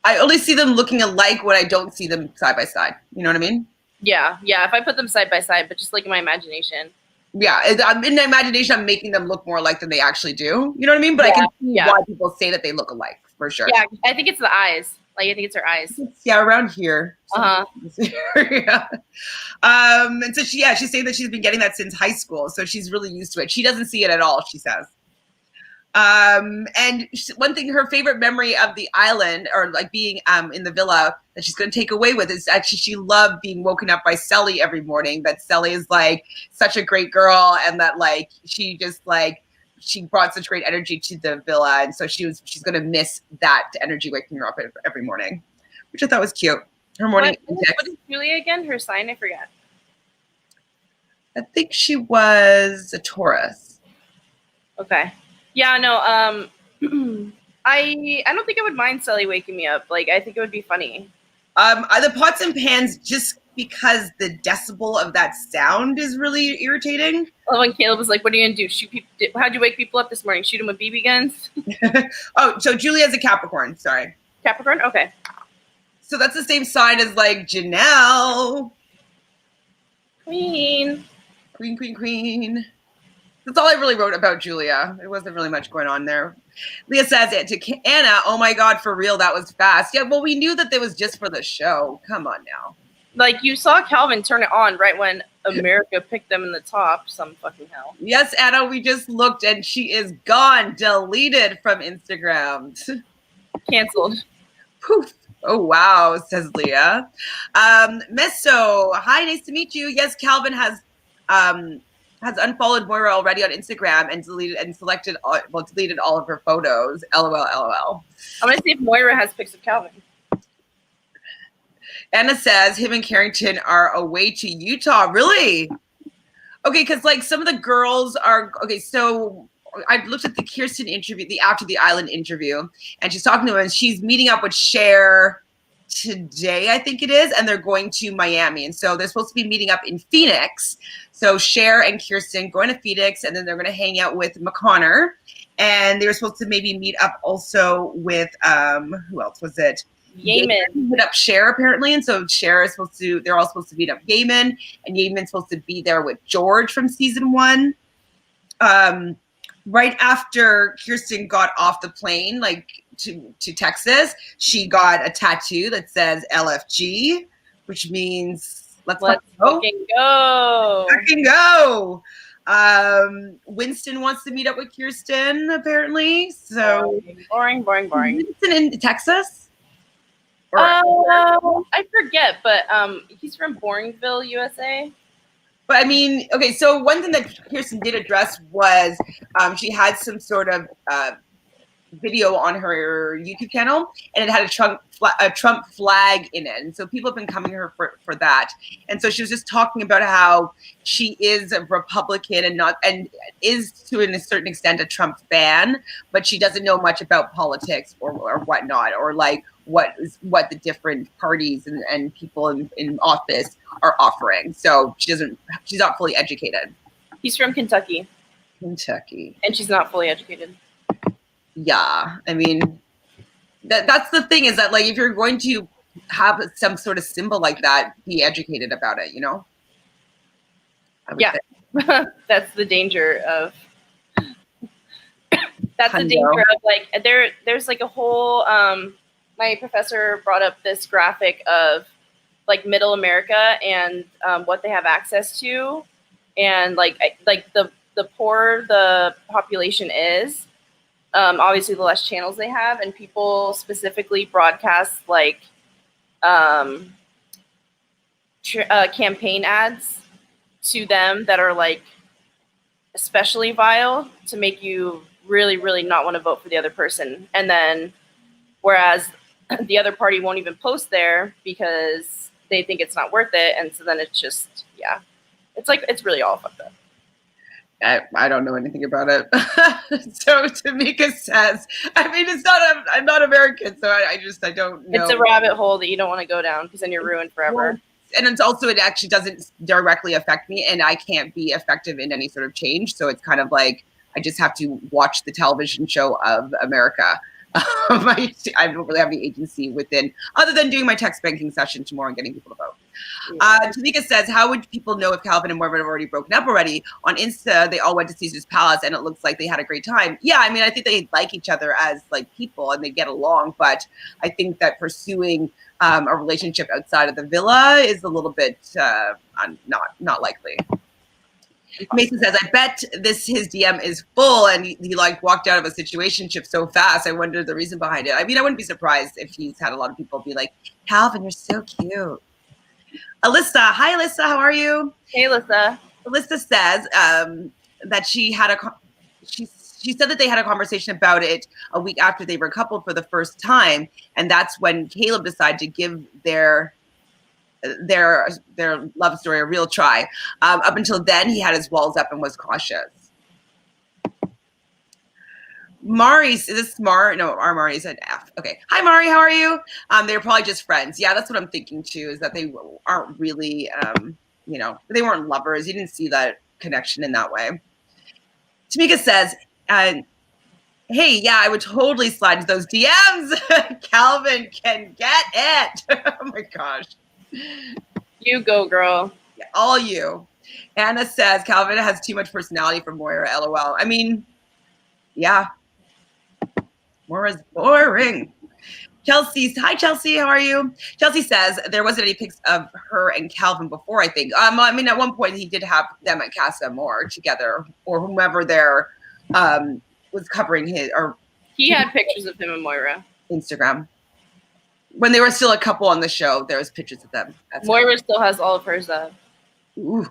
I only see them looking alike when I don't see them side by side. You know what I mean? yeah. If I put them side by side, but just like in my imagination. Yeah, I'm in the imagination. I'm making them look more alike than they actually do. You know what I mean? But I can see why people say that they look alike for sure. Yeah, I think it's the eyes. Like, I think it's her eyes. Yeah, around here. Yeah. And so she's saying that she's been getting that since high school, so she's really used to it. She doesn't see it at all, she says. And one thing, her favorite memory of the island, or like being in the villa, that she's going to take away with is actually she loved being woken up by Cely every morning. That Cely is like such a great girl, and that like she just like she brought such great energy to the villa, and so she's going to miss that energy waking her up every morning, which I thought was cute. Her morning. What is Julia again? Her sign? I forget. I think she was a Taurus. Okay. Yeah, no, I don't think I would mind Cely waking me up. Like, I think it would be funny. The pots and pans, just because the decibel of that sound is really irritating. Well, when Caleb was like, "What are you gonna do? Shoot people? How'd you wake people up this morning? Shoot them with BB guns?" Oh, so Julia's a Capricorn. Sorry. Capricorn. Okay. So that's the same sign as like Janelle. Queen. That's all I really wrote about Julia. There wasn't really much going on there. Leah says it to Anna. Oh my God, for real, that was fast. Yeah, well, we knew that it was just for the show. Come on now. Like, you saw Calvin turn it on right when America picked them in the top. Some fucking hell. Yes, Anna, we just looked and she is gone, deleted from Instagram. Canceled. Poof. Oh, wow, says Leah. Meso, hi, nice to meet you. Yes, Calvin has unfollowed Moira already on Instagram and deleted all of her photos. LOL. I'm gonna see if Moira has pics of Calvin. Anna says him and Carrington are away to Utah. Really? Okay, because like some of the girls are okay. So I looked at the Kirsten interview, the After the Island interview, and she's talking to him, and she's meeting up with Cher today, I think it is, and they're going to Miami, and so they're supposed to be meeting up in Phoenix. So Cher and Kirsten going to Phoenix, and then they're going to hang out with McConnor, and they were supposed to maybe meet up also with who else was it? Yemen. Hit up Cher apparently, and so Cher is supposed to. They're all supposed to meet up Yemen, and Yemen's supposed to be there with George from season 1. Right after Kirsten got off the plane, like to Texas, she got a tattoo that says LFG, which means let's fucking go. Fucking go. Winston wants to meet up with Kirsten apparently. So boring. Winston in Texas? I forget, but he's from Boringville, USA. But I mean, okay, so one thing that Kirsten did address was she had some sort of video on her YouTube channel, and it had a Trump flag in it. And so people have been coming to her for that. And so she was just talking about how she is a Republican and is to a certain extent a Trump fan, but she doesn't know much about politics or whatnot, or like what the different parties and people in office are offering. So she's not fully educated. He's from Kentucky. And she's not fully educated. Yeah, I mean, that's the thing, is that like if you're going to have some sort of symbol like that, be educated about it, you know? Yeah, that's the danger of. That's the danger of like there's like a whole. My professor brought up this graphic of like Middle America and what they have access to, and like the poorer the population is. Obviously, the less channels they have, and people specifically broadcast like campaign ads to them that are like especially vile to make you really, really not want to vote for the other person. And then, whereas the other party won't even post there because they think it's not worth it, and so then it's just it's really all fucked up. I don't know anything about it. So Tamika says, I mean, I'm not American, so I don't know. It's a rabbit hole that you don't want to go down because then you're ruined forever. Well, and it's also, it actually doesn't directly affect me, and I can't be effective in any sort of change. So it's kind of like, I just have to watch the television show of America. I don't really have any agency within, other than doing my text banking session tomorrow and getting people to vote. Tamika says, how would people know if Calvin and Moira have already broken up already? On Insta, they all went to Caesar's Palace and it looks like they had a great time. Yeah, I mean, I think they like each other as like people and they get along, but I think that pursuing a relationship outside of the villa is a little bit not likely. Mason says, I bet his DM is full and he like walked out of a situationship so fast. I wonder the reason behind it. I mean, I wouldn't be surprised if he's had a lot of people be like, Calvin, you're so cute. Alyssa, hi Alyssa, how are you? Hey Alyssa. Alyssa says that she said that they had a conversation about it a week after they were coupled for the first time, and that's when Caleb decided to give their love story a real try. Up until then, he had his walls up and was cautious. Mari, is this Mar? No, our Mari said F. Okay. Hi, Mari. How are you? They're probably just friends. Yeah, that's what I'm thinking too, is that they aren't really, they weren't lovers. You didn't see that connection in that way. Tamika says, hey, yeah, I would totally slide into those DMs. Calvin can get it. Oh my gosh. You go, girl. Yeah, all you. Anna says, Calvin has too much personality for Moira, LOL. I mean, yeah. Moira's boring. Chelsea, hi Chelsea, how are you? Chelsea says there wasn't any pics of her and Calvin before, I think. I mean, at one point he did have them at Casa Amor together, or whomever there was covering his, or he had pictures of him and Moira. Instagram. When they were still a couple on the show, there was pictures of them. Moira still has all of hers up. Ooh,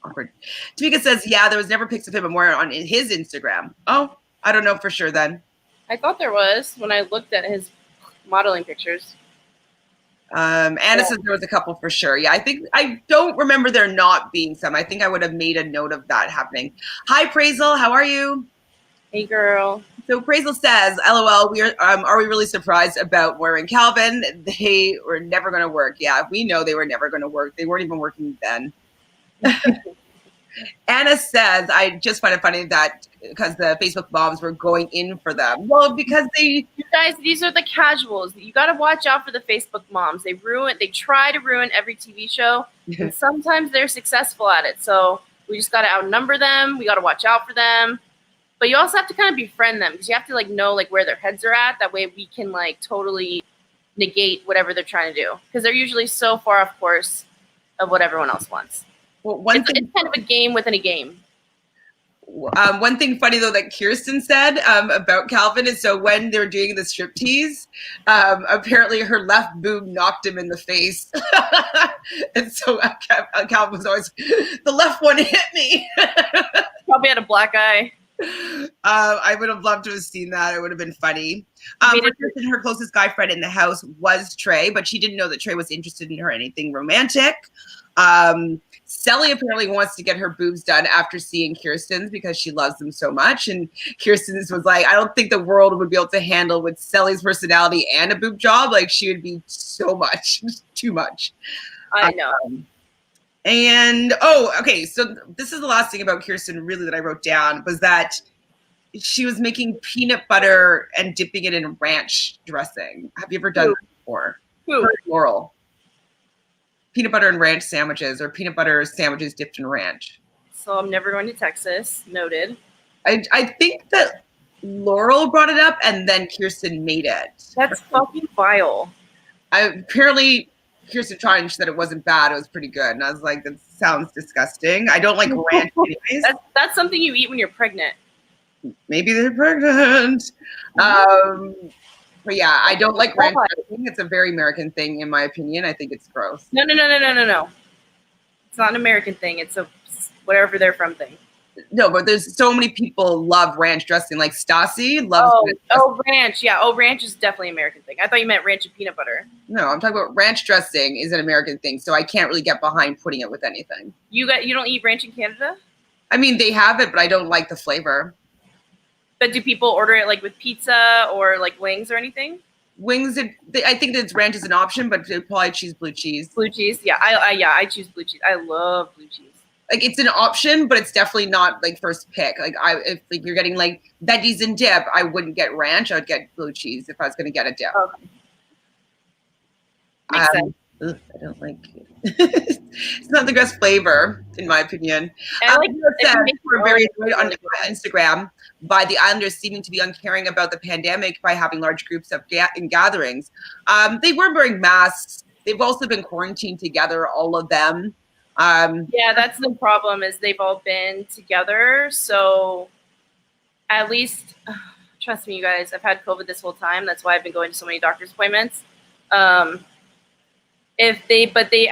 awkward. Tamika says, yeah, there was never pics of him and Moira on his Instagram. Oh, I don't know for sure then. I thought there was when I looked at his modeling pictures. Anna says there was a couple for sure. Yeah, I don't remember there not being some. I think I would have made a note of that happening. Hi, Praisel. How are you? Hey, girl. So Praisel says, LOL, are we really surprised about Moira and Calvin? They were never going to work. Yeah, we know they were never going to work. They weren't even working then. Anna says, I just find it funny that because the Facebook moms were going in for them. Well, because you guys, these are the casuals. You got to watch out for the Facebook moms. They try to ruin every TV show, and sometimes they're successful at it. So we just got to outnumber them. We got to watch out for them. But you also have to kind of befriend them because you have to like know like where their heads are at. That way we can like totally negate whatever they're trying to do because they're usually so far off course of what everyone else wants. Well, it's kind of a game within a game. One thing funny though that Kirsten said about Calvin is so when they were doing the striptease, apparently her left boob knocked him in the face, and so Calvin was always, the left one hit me. Probably had a black eye. I would have loved to have seen that. It would have been funny. Her closest guy friend in the house was Trey, but she didn't know that Trey was interested in her anything romantic. Cely apparently wants to get her boobs done after seeing Kirsten's because she loves them so much. And Kirsten's was like, I don't think the world would be able to handle with Cely's personality and a boob job. Like she would be so much, too much. I know. Okay. So this is the last thing about Kirsten really that I wrote down was that she was making peanut butter and dipping it in ranch dressing. Have you ever done that before? Laurel. Peanut butter and ranch sandwiches or peanut butter sandwiches dipped in ranch. So I'm never going to Texas. Noted. I think that Laurel brought it up and then Kirsten made it. That's fucking vile. Apparently Kirsten tried and she said it wasn't bad. It was pretty good. And I was like, that sounds disgusting. I don't like ranch anyways. That's something you eat when you're pregnant. Maybe they're pregnant. But yeah, I don't like ranch dressing. It's a very American thing, in my opinion. I think it's gross. No. It's not an American thing. It's a wherever they're from thing. No, but there's so many people love ranch dressing. Like Stassi loves ranch dressing. Ranch. Yeah. Ranch is definitely an American thing. I thought you meant ranch and peanut butter. No, I'm talking about ranch dressing is an American thing, so I can't really get behind putting it with anything. You don't eat ranch in Canada? I mean, they have it, but I don't like the flavor. But do people order it like with pizza or like wings or anything? Wings, I think that ranch is an option, but they'd probably choose blue cheese. Blue cheese, yeah. I choose blue cheese. I love blue cheese. like it's an option, but it's definitely not like first pick. Like if like you're getting like veggies and dip, I wouldn't get ranch. I would get blue cheese if I was going to get a dip. Okay. Makes sense. Ugh, I don't like it. It's not the best flavor, in my opinion. I like we're very good on Instagram by the Islanders seeming to be uncaring about the pandemic by having large groups of gatherings. They were wearing masks. They've also been quarantined together, all of them. Yeah, that's the problem is they've all been together. So at least, trust me, you guys, I've had COVID this whole time. That's why I've been going to so many doctor's appointments. I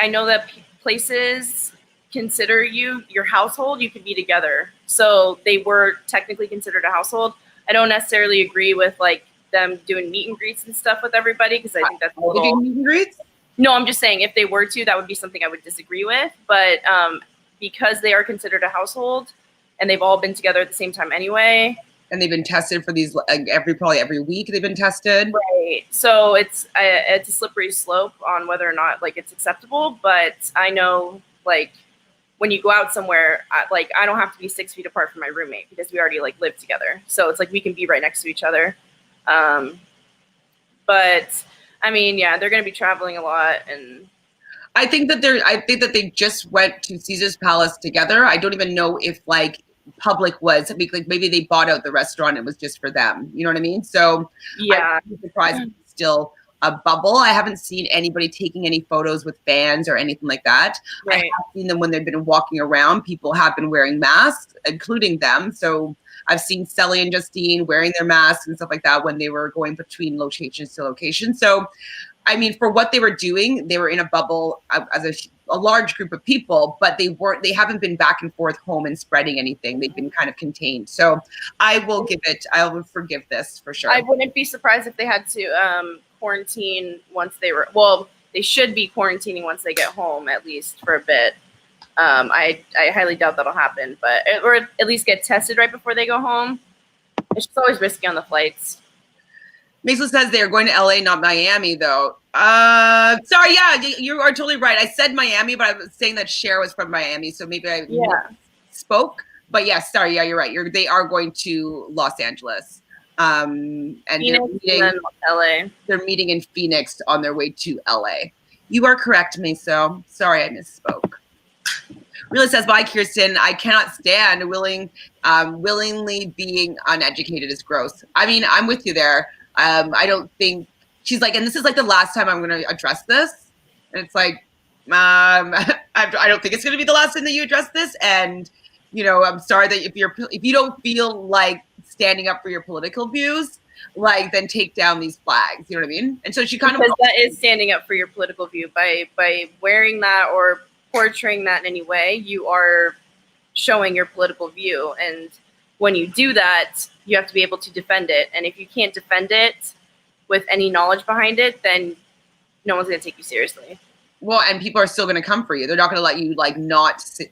know that places consider you your household. You could be together, so they were technically considered a household. I don't necessarily agree with like them doing meet and greets and stuff with everybody because I think that's a little. Meet and greets? No, I'm just saying if they were to, that would be something I would disagree with. But because they are considered a household and they've all been together at the same time anyway. And they've been tested for these probably every week. They've been tested, right? So it's a slippery slope on whether or not like it's acceptable. But I know like when you go out somewhere, I don't have to be 6 feet apart from my roommate because we already like live together. So it's like we can be right next to each other. But I mean, yeah, they're going to be traveling a lot, and I think that they just went to Caesar's Palace together. I don't even know if like public was like maybe they bought out the restaurant. It was just for them. You know what I mean? So yeah, I'm surprised it's still a bubble. I haven't seen anybody taking any photos with fans or anything like that. Right. I have seen them when they've been walking around. People have been wearing masks, including them. So I've seen Cely and Justine wearing their masks and stuff like that when they were going between locations to location. So, I mean, for what they were doing, they were in a bubble as a large group of people, but they haven't been back and forth home and spreading anything. They've been kind of contained. So I will forgive this for sure. I wouldn't be surprised if they had to quarantine once they should be quarantining once they get home, at least for a bit. I highly doubt that'll happen, or at least get tested right before they go home. It's just always risky on the flights. Maisel says they are going to LA, not Miami, though. Sorry, yeah, you are totally right. I said Miami, but I was saying that Cher was from Miami, so maybe I spoke. But yeah, sorry, yeah, you're right. They are going to Los Angeles. And LA. They're meeting in Phoenix on their way to LA. You are correct, Maisel. Sorry, I misspoke. Really says, bye, Kirsten. I cannot stand willingly being uneducated is gross. I mean, I'm with you there. I don't think she's like, and this is like the last time I'm going to address this. And it's like, I don't think it's going to be the last time that you address this. And, you know, I'm sorry that if you don't feel like standing up for your political views, like then take down these flags. You know what I mean? And so she kind of that is standing up for your political view by wearing that or portraying that in any way. You are showing your political view, and when you do that, you have to be able to defend it. And if you can't defend it with any knowledge behind it, then no one's going to take you seriously. Well, and people are still going to come for you. They're not going to let you like not say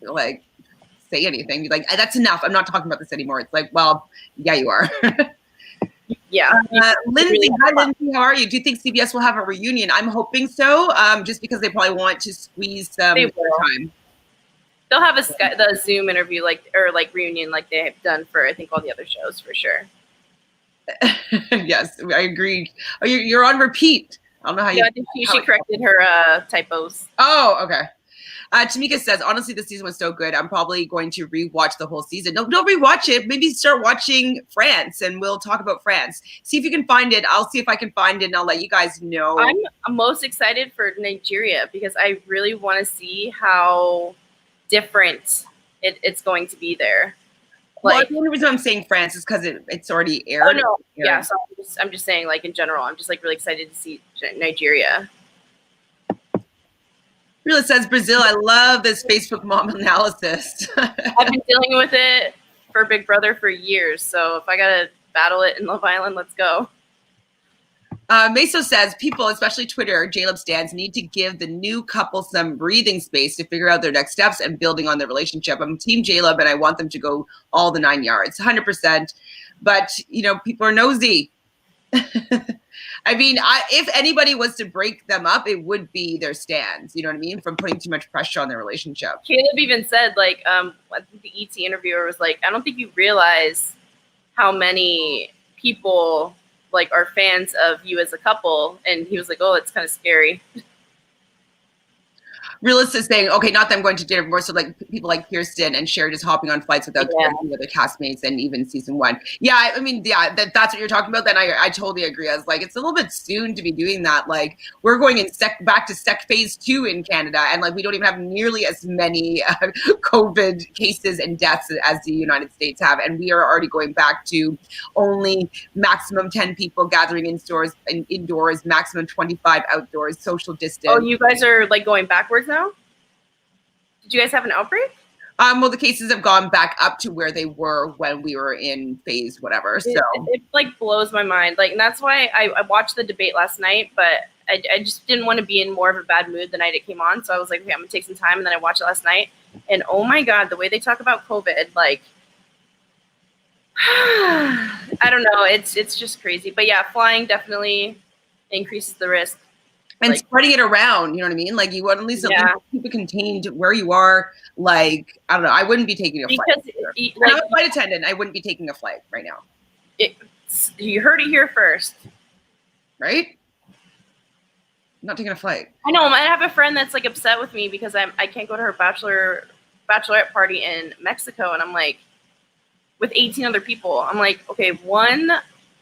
anything. Like, that's enough. I'm not talking about this anymore. It's like, well, yeah, you are. Yeah. Lindsay, hi Lindsay, how are you? Do you think CBS will have a reunion? I'm hoping so, just because they probably want to squeeze some time. They'll have the Zoom interview or reunion like they have done for I think all the other shows for sure. Yes, I agree. Oh, you're on repeat. I don't know how you. Yeah, I think she corrected her typos. Oh, okay. Tamika says, honestly, this season was so good. I'm probably going to rewatch the whole season. No, don't rewatch it. Maybe start watching France, and we'll talk about France. See if you can find it. I'll see if I can find it, and I'll let you guys know. I'm most excited for Nigeria because I really want to see how different it's going to be there. Well, the only reason I'm saying France is because it's already aired. Oh, no. Yeah, so I'm just saying, like, in general, I'm just, like, really excited to see Nigeria. Really says, Brazil, I love this Facebook mom analysis. I've been dealing with it for Big Brother for years, so if I got to battle it in Love Island, let's go. Meso says, people, especially Twitter, Jaleb stands, need to give the new couple some breathing space to figure out their next steps and building on their relationship. I'm Team Jaleb, and I want them to go all the 9 yards, 100%. But, you know, people are nosy. I mean, if anybody was to break them up, it would be their stands. You know what I mean? From putting too much pressure on their relationship. Caleb even said, like, I think the ET interviewer was like, I don't think you realize how many people like are fans of you as a couple. And he was like, oh, it's kind of scary. Realist is saying, okay, not that I'm going to dinner, more so like people like Kirsten and Sherry just hopping on flights without the other castmates and even season 1. Yeah, I mean, yeah, that's what you're talking about. Then I totally agree. I was like, it's a little bit soon to be doing that. Like, we're going in back to phase 2 in Canada, and like we don't even have nearly as many COVID cases and deaths as the United States have, and we are already going back to only maximum 10 people gathering indoors, maximum 25 outdoors, social distance. Oh, you guys are like going backwards now? Did you guys have an outbreak? Well, the cases have gone back up to where they were when we were in phase whatever. So it like blows my mind. Like, and that's why I watched the debate last night, but I just didn't want to be in more of a bad mood the night it came on. So I was like, okay, I'm gonna take some time. And then I watched it last night, and oh my God, the way they talk about COVID, like, I don't know. It's just crazy. But yeah, flying definitely increases the risk. And like, spreading it around, you know what I mean? Like, you want at least keep it contained where you are. Like, I don't know. I wouldn't be taking a flight. Like, I'm a flight attendant. I wouldn't be taking a flight right now. You heard it here first. Right? I'm not taking a flight. I know. I have a friend that's like upset with me because I can't go to her bachelorette party in Mexico. And I'm like, with 18 other people. I'm like, okay, 1,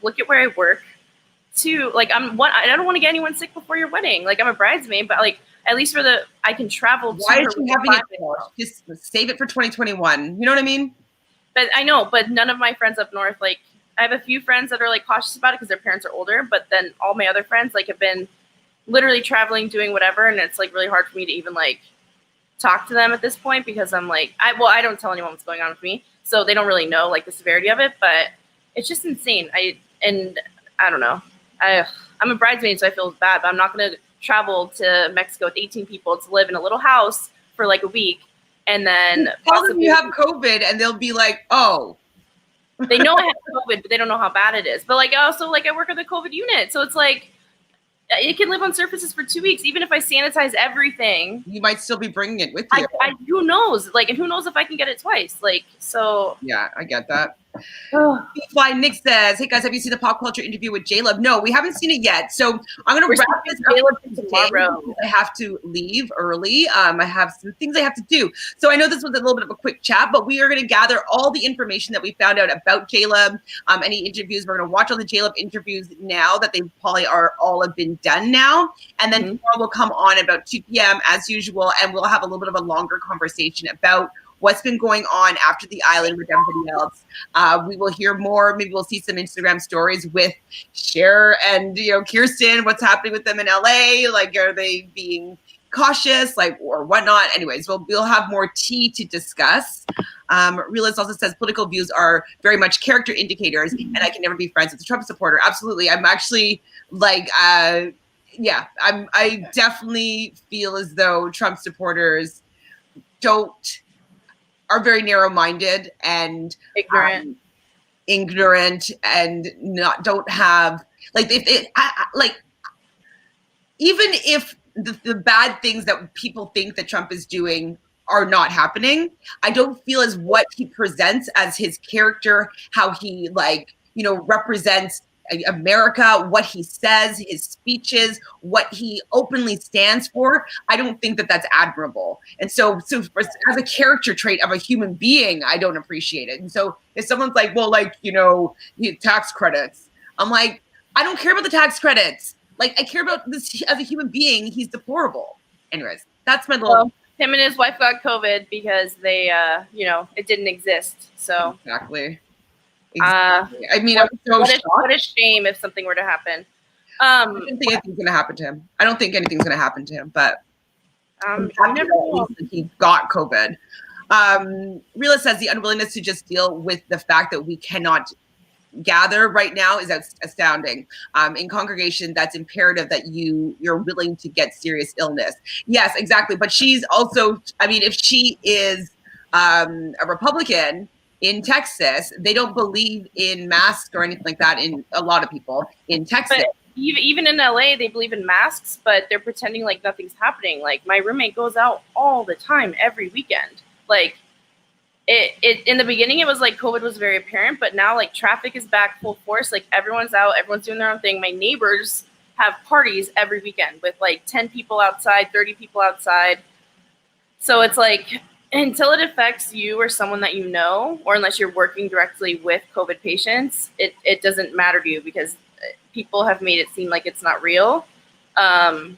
look at where I work. 2, like I don't want to get anyone sick before your wedding. Like, I'm a bridesmaid, but like at least I can travel. Why is she having it? Just save it for 2021. You know what I mean? But I know, but none of my friends up north, like I have a few friends that are like cautious about it because their parents are older, but then all my other friends like have been literally traveling, doing whatever, and it's like really hard for me to even like talk to them at this point because I'm like, I don't tell anyone what's going on with me, so they don't really know like the severity of it, but it's just insane. I don't know. I'm a bridesmaid, so I feel bad, but I'm not going to travel to Mexico with 18 people to live in a little house for like a week, and then tell them you have COVID, and they'll be like, "Oh." They know I have COVID, but they don't know how bad it is. But like, also, like, I work at the COVID unit, so it's like it can live on surfaces for 2 weeks, even if I sanitize everything. You might still be bringing it with you. Who knows? Like, and who knows if I can get it twice? Like, so. Yeah, I get that. Fly Nick says, "Hey guys, have you seen the pop culture interview with Jaleb?" No, we haven't seen it yet. So I'm gonna wrap this up tomorrow. I have to leave early. I have some things I have to do. So I know this was a little bit of a quick chat, but we are gonna gather all the information that we found out about Jaleb. Any interviews, we're gonna watch all the Jaleb interviews now that they probably all have been done now, and then tomorrow we'll come on at about 2 p.m. as usual, and we'll have a little bit of a longer conversation about what's been going on after the island with everybody else. We will hear more. Maybe we'll see some Instagram stories with Cher and Kirsten. What's happening with them in LA? Like, are they being cautious, like, or whatnot? Anyways, we'll have more tea to discuss. Realist also says political views are very much character indicators, and I can never be friends with a Trump supporter. Absolutely, I'm actually like, I definitely feel as though Trump supporters are very narrow-minded and ignorant and don't have like even if the bad things that people think that Trump is doing are not happening, I don't feel as what he presents as his character, how he represents America, what he says, his speeches, what he openly stands for, I don't think that that's admirable. And so as a character trait of a human being, I don't appreciate it. And so if someone's like, well, tax credits, I'm like, I don't care about the tax credits. Like, I care about this as a human being. He's deplorable. Anyways, that's my little. Well, him and his wife got COVID because they, it didn't exist. So exactly. I mean, I'm so shocked. What a shame if something were to happen. I don't think anything's going to happen to him. I don't think anything's going to happen to him, but you never know. He got COVID. Realist says the unwillingness to just deal with the fact that we cannot gather right now is astounding. In congregation, that's imperative that you're willing to get serious illness. Yes, exactly. But she's also, I mean, if she is a Republican, in Texas, they don't believe in masks or anything like that. In a lot of people in Texas. But even in LA, they believe in masks, but they're pretending like nothing's happening. Like my roommate goes out all the time, every weekend. Like it in the beginning, it was like COVID was very apparent, but now like traffic is back full force. Like everyone's out, everyone's doing their own thing. My neighbors have parties every weekend with like 10 people outside, 30 people outside. So it's like, until it affects you or someone that you know, or unless you're working directly with COVID patients, it doesn't matter to you because people have made it seem like it's not real. But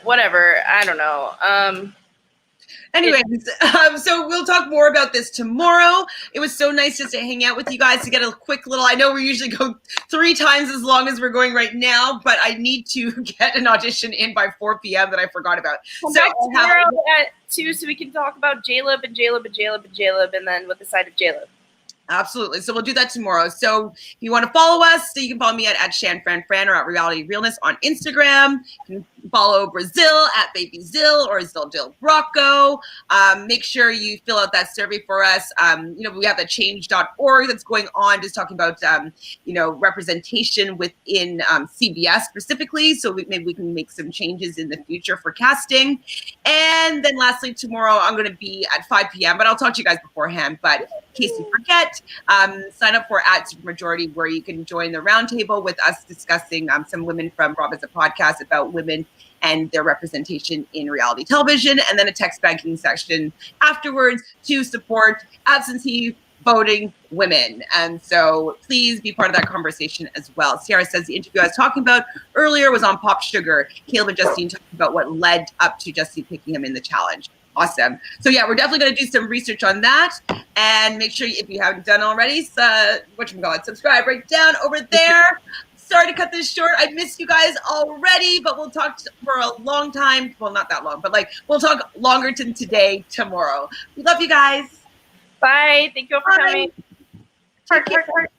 whatever, I don't know. Anyways, so we'll talk more about this tomorrow. It was so nice just to hang out with you guys to get a quick little, I know we usually go 3 times as long as we're going right now, but I need to get an audition in by 4 p.m. that I forgot about. Come back tomorrow at 2 so we can talk about Jaleb and Jaleb and Jaleb and Jaleb, and then with the side of Jaleb. Absolutely. So we'll do that tomorrow. So if you want to follow us, so you can follow me at @ShanFranFran or at Reality Realness on Instagram. You can follow Brazil at BabyZill or Brazil Del Brocco. Make sure you fill out that survey for us. We have the change.org that's going on, just talking about, representation within CBS specifically. So maybe we can make some changes in the future for casting. And then lastly, tomorrow I'm going to be at 5 p.m., but I'll talk to you guys beforehand. But in case you forget, sign up for @Supermajority, where you can join the roundtable with us discussing some women from Rob as a podcast about women and their representation in reality television, and then a text banking section afterwards to support absentee voting women. And so please be part of that conversation as well. Sierra says the interview I was talking about earlier was on Pop Sugar. Caleb and Justine talking about what led up to Justine picking him in the challenge. Awesome. So yeah, we're definitely going to do some research on that, and make sure if you haven't done already, subscribe right down over there. Sorry to cut this short. I missed you guys already, but we'll talk for a long time. Well, not that long, but we'll talk longer than today, tomorrow. We love you guys. Bye. Thank you all for coming. Heart, heart, heart.